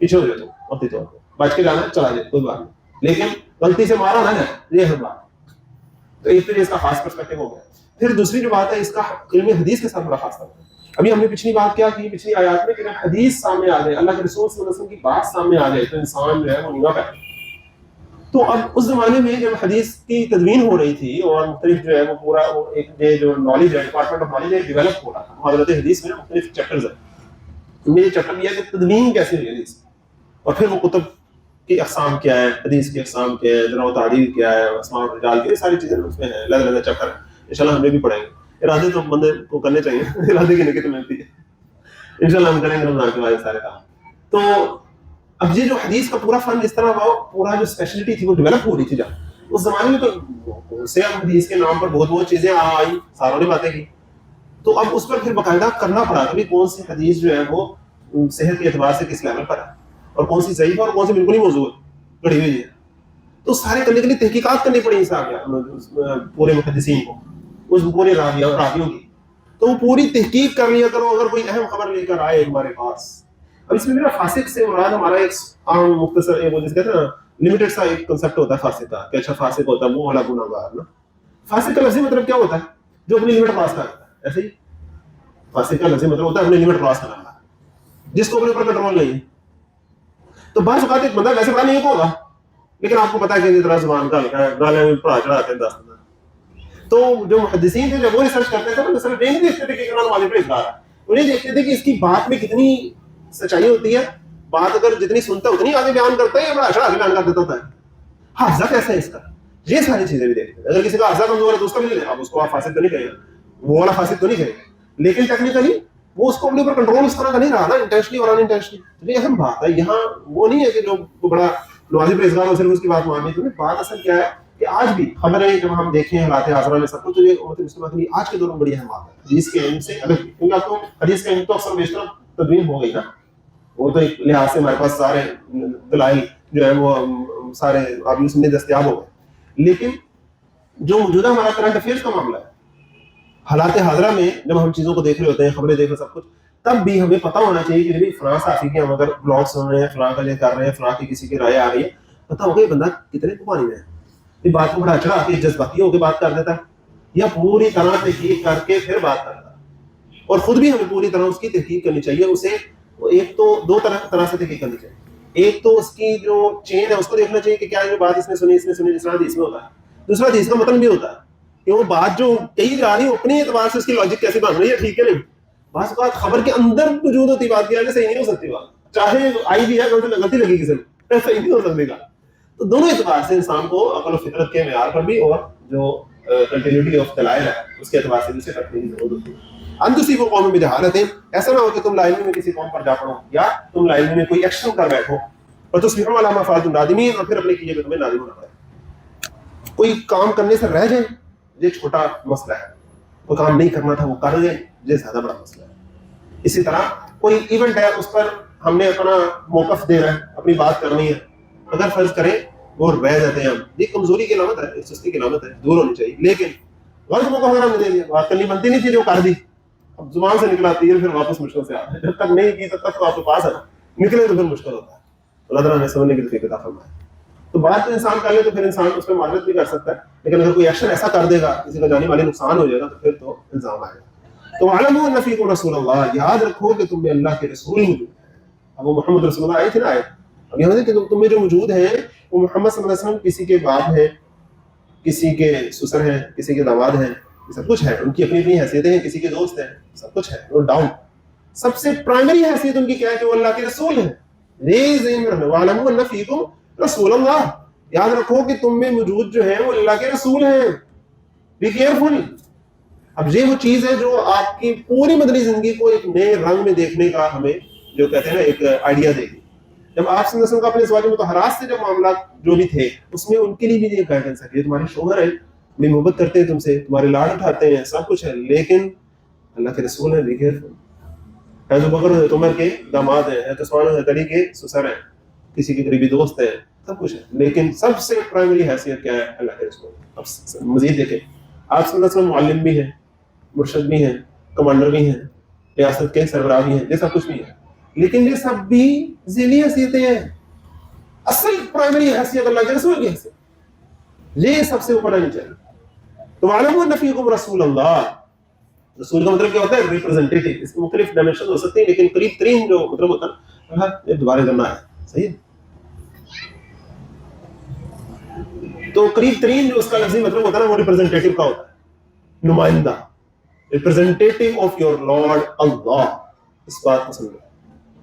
پیچھے ہو جاؤ تم وقتی طور پر, بچ کے جانا چلا جائے کوئی بات نہیں, لیکن غلطی سے مارا نہ جائے, یہ ہے بات. تو ایک طرح اس کا خاص پرسپیکٹو ہو گیا. پھر دوسری جو بات ہے اس کا علم حدیث کے ساتھ بڑا خاص ہے. ابھی ہم نے پچھلی بات کیا کی, پچھلی آیات میں کہ جب حدیث سامنے آ جائے, اللہ کے رسول صلی اللہ علیہ وسلم کی بات سامنے آ جائے تو انسان جو ہے وہ نیوا پہ. تو اب اس زمانے میں جب حدیث کی تدوین ہو رہی تھی اور مختلف جو ہے وہ پورا ایک جو نالج ہے, ڈپارٹمنٹ آف نالج ہے, ڈیولپ ہو رہا تھا. حضرت حدیث میں مختلف چیپٹرز ہیں. ان میں یہ چیپٹر یہ ہے کہ تدوین کیسے ہوئی حدیث, اور پھر وہ کتب کی اقسام کیا ہے, حدیث کی اقسام کیا ہے, جرح و تعدیل کیا ہے, اسماء الرجال کی, یہ ساری چیزیں اس میں ہیں. الگ الگ چیپٹر ہیں, انشاءاللہ ہم نے بھی پڑھیں گے. ارادے تو بندے کو کرنے چاہیے, ارادے کی نکت ملتی ہے. انشاءاللہ ہم کریں گے رمضان کے بعد سارے کام. تو اب یہ جو حدیث کا پورا فن جس طرح وہ پورا جو اسپیشلٹی تھی وہ ڈیولپ ہو رہی تھی, جب اس زمانے میں تو سے ہم حدیث کے نام پر بہت چیزیں آئیں, ساروں نے باتیں کی. تو اب اس پر پھر باقاعدہ کرنا پڑا کہ کون سی حدیث جو ہے وہ صحت کے اعتبار سے کس لیول پر ہے, اور کون سی ضعیف ہے, اور کون سی بالکل ہی موضوع گڑھی ہوئی ہے. تو سارے کرنے کے لیے تحقیقات کرنی پڑی پورے محدثین کو, اس پورے راویوں کی. تو وہ پوری تحقیق کر لیا کرو اگر کوئی اہم خبر لے کر آئے ہمارے پاس. اب اس میں میرا فاسق سے مراد ہمارا ایک عام مختصر وہ جس کہتے ہیں نا لمیٹڈ سا ایک کنسیپٹ ہوتا ہے فاسق کا, کہ اچھا فاسق ہوتا ہے وہ والا گناہگار نا. فاسق کا لفظی مطلب کیا ہوتا ہے, جو اپنی لمٹ کراس کرتا ہے. ایسے ہی فاسق کا لفظی مطلب ہوتا ہے اپنی لمٹ کراس کرنا, جس کو اپنے اوپر کنٹرول نہیں ہے. تو بعض اوقات ایک بندہ ویسے بڑا نہیں ہوگا, لیکن آپ کو پتا ہے کہ اس طرح زبان کا ہلکا ہے, گالے میں پڑھا چڑھاتے ہیں داستان. تو جو محدثین تھے جب وہ ریسرچ کرتے تھے تو صرف یہ نہیں دیکھتے تھے کہ کتنا نمازی پرہیزگار ہے, انہیں دیکھتے تھے کہ اس کی بات میں کتنی سچائی ہوتی ہے. بات اگر جتنی سنتا ہے اتنی آگے بیان کرتا ہے, یا بڑا اشرا آگے بیان کر دیتا ہے. حافظہ کیسا ہے اس کا, یہ ساری چیزیں بھی دیکھتے ہیں. اگر کسی کا حافظہ کمزور ہے تو اس کا بھی نہیں, اب اس کو آپ فاسق تو نہیں کہیں گے, وہ والا فاسق تو نہیں کہیں گے, لیکن ٹیکنیکلی وہ اس کو اپنے اوپر کنٹرول اس طرح کا نہیں رہا نا, انٹینشنلی اور ان انٹینشنلی. یہ اہم بات ہے. یہاں وہ نہیں ہے کہ جو بڑا نمازی پرہیزگار ہو صرف اس کی بات ماننی. تو بات اصل کیا ہے کہ آج بھی خبریں جب ہم دیکھیں حالات حاضرہ میں سب کچھ, تو یہ امت مسلمہ کے لیے آج کے دور میں بڑی اہم بات ہے حدیث کے علم سے. اگر کیونکہ آپ کو حدیث کا علم تو اکثر بیشتر تدوین ہو گئی نا, وہ تو ایک لحاظ سے ہمارے پاس سارے دلائل جو ہے وہ سارے آپ یوں سمجھیں دستیاب ہو گئے. لیکن جو موجودہ ہمارا کرنٹ افیئرس کا معاملہ ہے، حالات حاضرہ میں جب ہم چیزوں کو دیکھ رہے ہوتے ہیں، خبریں دیکھ رہے سب کچھ، تب بھی ہمیں پتہ ہونا چاہیے کہ فلاں صحافی کے ہم اگر بلاگ سن رہے ہیں، فلاں کا یہ کر رہے ہیں، فلاں کی کسی کی رائے آ رہی ہے، پتہ ہوگا یہ بندہ کتنے کو پانی میں ہے. یہ بات کو بڑا چڑھا کے جذباتی ہو کے بات کر دیتا ہے، یا پوری طرح تحقیق کر کے پھر بات کرتا ہے. اور خود بھی ہمیں پوری طرح اس کی تحقیق کرنی چاہیے. اسے ایک تو دو طرح سے تحقیق کرنی چاہیے. ایک تو اس کی جو چین ہے اس کو دیکھنا چاہیے کہ کیا جو بات اس نے سنی جس طرح حدیث میں ہوتا ہے. دوسرا حدیث کا متن بھی ہوتا ہے کہ وہ بات جو کہی جا رہی ہے اپنی اعتبار سے اس کی لاجک کیسے بن رہی ہے، ٹھیک ہے نہیں. بعض اوقات خبر کے اندر موجود ہوتی بات کی صحیح نہیں ہو سکتی، بات چاہے آئی بھی ہے غلطی لگی کسی نے، صحیح نہیں ہو سکتی گا. تو دونوں اعتبار سے انسان کو عقل و فطرت کے معیار پر بھی اور جو کنٹینیوٹی آف دلائل ہے اس کے اعتبار سے بھی اسے رکھنے کی ضرورت ہوتی ہے. انتسی کو قوم میں جہالت ہے، ایسا نہ ہو کہ تم لا علمی میں کسی قوم پر جا پڑو یا تم لا علمی میں کوئی ایکشن کر بیٹھو اور تصبحوا علی ما فعلتم نادمین، اور پھر اپنے کیے ہوئے تمہیں نادم ہونا پڑے. کوئی کام کرنے سے رہ جائیں یہ چھوٹا مسئلہ ہے، کوئی کام نہیں کرنا تھا وہ کر گئے یہ زیادہ بڑا مسئلہ ہے. اسی طرح کوئی ایونٹ ہے اس پر ہم نے اپنا موقف دینا ہے، اپنی بات کرنی ہے، اگر فرض کریں وہ رہ جاتے ہیں ہم، یہ کمزوری کی علامت ہے، سستی کی علامت ہے، دور ہونی چاہیے. لیکن غلط موقع ہم نے دے دیا، بات کرنی بنتی نہیں تھی جو کر دی، اب زبان سے نکلاتی ہے پھر واپس مشکل سے آتا ہے. جب تک نہیں کی تب تک تو آپ کے پاس ہے، نکلے تو پھر مشکل ہوتا ہے. اللہ تعالیٰ نے سمجھنے کی توفیق عطا فرمائے. تو بات تو انسان کر لے تو پھر انسان اس پہ معذرت بھی کر سکتا ہے، لیکن اگر کوئی ایکشن ایسا کر دے گا کسی کا جانے والی نقصان ہو جائے گا تو پھر تو الزام آئے گا. تو علموا ان فیکم رسول اللہ، یاد رکھو کہ تم میں اللہ کے رسول موجود ہیں. اب وہ محمد رسول اللہ آئے تھے نا، آئے اب یہاں کہ تم میں جو موجود ہیں وہ محمد صلی اللہ علیہ وسلم کسی کے باپ ہیں، کسی کے سسر ہیں، کسی کے داماد ہیں، سب کچھ ہے. ان کی اپنی اپنی حیثیتیں ہیں، کسی کے دوست ہیں، سب کچھ ہے، نوٹ ڈاؤن. سب سے پرائمری حیثیت ان کی کیا ہے کہ وہ اللہ کے رسول ہیں. وَاعْلَمُوا أَنَّ فِيكُمْ رَسُولَ اللَّهِ، یاد رکھو کہ تم میں موجود جو ہیں وہ اللہ کے رسول ہیں. Be careful. اب یہ وہ چیز ہے جو آپ کی پوری مدنی زندگی کو ایک نئے رنگ میں دیکھنے کا ہمیں جو کہتے ہیں نا ایک آئیڈیا دے گی. جب آپ صلی اللہ علیہ وسلم کا اپنے ازواج مطہرات سے جب معاملات جو بھی تھے اس میں ان کے لیے بھی یہ گائیڈنس ہے کہ تمہارے شوہر ہیں، بڑی محبت کرتے ہیں تم سے، تمہارے لاڈ اٹھاتے ہیں، سب کچھ ہے، لیکن اللہ کے رسول ہیں، بی کیئرفل. حضرت بکر حضرت عمر کے داماد ہیں، حضرت عثمان حضرت علی کے سسر ہیں، کسی کے قریبی دوست ہیں، سب کچھ ہے، لیکن سب سے پرائمری حیثیت کیا ہے؟ اللہ کے رسول. اب مزید دیکھیں آپ صلی اللہ علیہ وسلم معلم بھی ہیں، مرشد بھی ہیں، کمانڈر بھی ہیں، ریاست کے سربراہ بھی ہیں، یہ سب کچھ بھی ہے، لیکن یہ سب بھی ذیلی حیثیتیں ہیں. اصل پرائمری حیثیت اللہ کے رسول کی حیثیت، یہ سب سے اوپر آنی چاہیے. تو وَاعْلَمُوا أَنَّ فِيكُمْ رَسُولَ اللَّهِ، رسول کا مطلب کیا ہوتا ہے؟ ریپرزینٹیٹو. اس کے مختلف ڈائمینشن ہو سکتے ہیں لیکن قریب ترین جو مطلب ہوتا ہے یہ دوبارہ کرنا ہے، صحیح ہے. تو قریب ترین جو اس کا لفظی مطلب ہوتا ہے نا وہ ریپرزینٹیٹو کا ہوتا ہے، نمائندہ، ریپرزینٹیٹو آف یور لارڈ اللہ. اس بات کو سمجھو،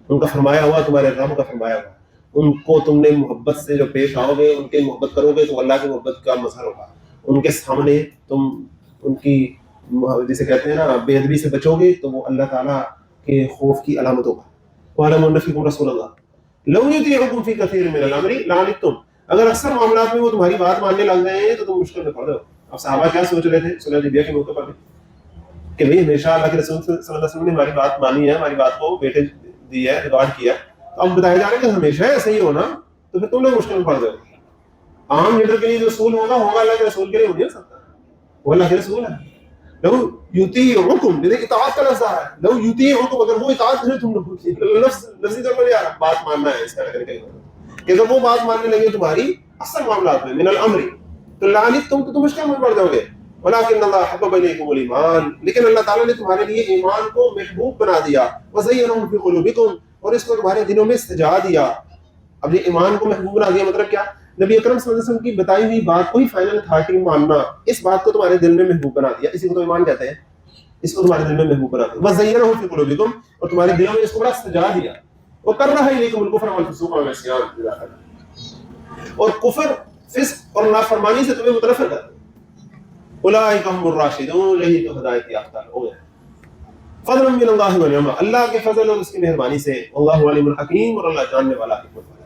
ان کا فرمایا ہوا تمہارے رب کا فرمایا ہوا، ان کو تم نے محبت سے جو پیش آؤ گے، ان کے محبت کرو گے تو اللہ کی محبت کا مظہر ہوگا. ان کے سامنے تم ان کی جسے کہتے ہیں نا بے ادبی سے بچو گے تو وہ اللہ تعالیٰ کے خوف کی علامت ہوگا. وَاعْلَمُوا أَنَّ فِيكُمْ رَسُولَ اللَّهِ لَوْ يُطِيعُكُمْ فِي كَثِيرٍ مِنَ الْأَمْرِ لَعَنِتُّمْ، اگر اکثر معاملات میں وہ تمہاری بات ماننے لگ گئے ہیں تو تم مشکل میں پڑ رہے ہو. اب صحابہ کیا سوچ رہے تھے صلح حدیبیہ کے موقع پر کہ بھئی ہمیشہ اللہ کے رسول صلی اللہ علیہ وسلم نے ہماری بات مانی ہے، ہماری بات کو بیٹے دی ہے، ریکارڈ کیا. تو اب بتایا جا رہا ہے کہ ہمیشہ ایسے ہی ہونا تو پھر تم لوگ مشکل میں پڑ جاؤ. عام لیڈر کے لیے جو رسول ہوگا اللہ کے رسول کے لیے ہو نہیں سکتا، وہ اللہ کے رسول ہے. لو یطیعکم، دیکھیں اطاعت کا لفظ ہے، لو یطیعکم، اگر وہ اطاعت کرے تم لوگوں کی، لفظی طور پر یار بات ماننا ہے اس طرح کر کے کہ اگر وہ بات ماننے لگے تمہاری اصل معاملات میں من الامر تو لعنتم، تو تم مشکل میں پڑ جاؤ گے. ولکن اللہ حبب الیکم الایمان، لیکن اللہ تعالیٰ نے تمہارے لیے ایمان کو محبوب بنا دیا. وزینہ فی قلوبکم، اور اس کو تمہارے دلوں میں سجا دیا. اب یہ ایمان کو محبوب بنا دیا مطلب کیا؟ نبی اکرم صلی اللہ علیہ وسلم کی بتائی ہوئی بات کو ہی فائنل اتھارٹی ماننا، اس بات کو تمہارے دل میں محبوب بنا دیا. اسی کو تو ایمان کہتے ہیں، اس کو تمہارے دل میں محبوب بنا دیا. وزینہ فی قلوبکم، اور تمہارے دلوں میں اس کو بڑا سجا دیا. وکرہ الیکم الکفر والفسوق والعصیان، اور کفر، فسق اور نافرمانی سے تمہیں متنفر کر دیا. اولئک هم الراشدون، یہی تو ہدایت یافتہ لوگ ہیں. فضل من اللہ ونعمہ، اللہ کے فضل اور اس کی مہربانی سے. اللہ علیم الحکیم، اور اللہ جاننے والا حکمت والا.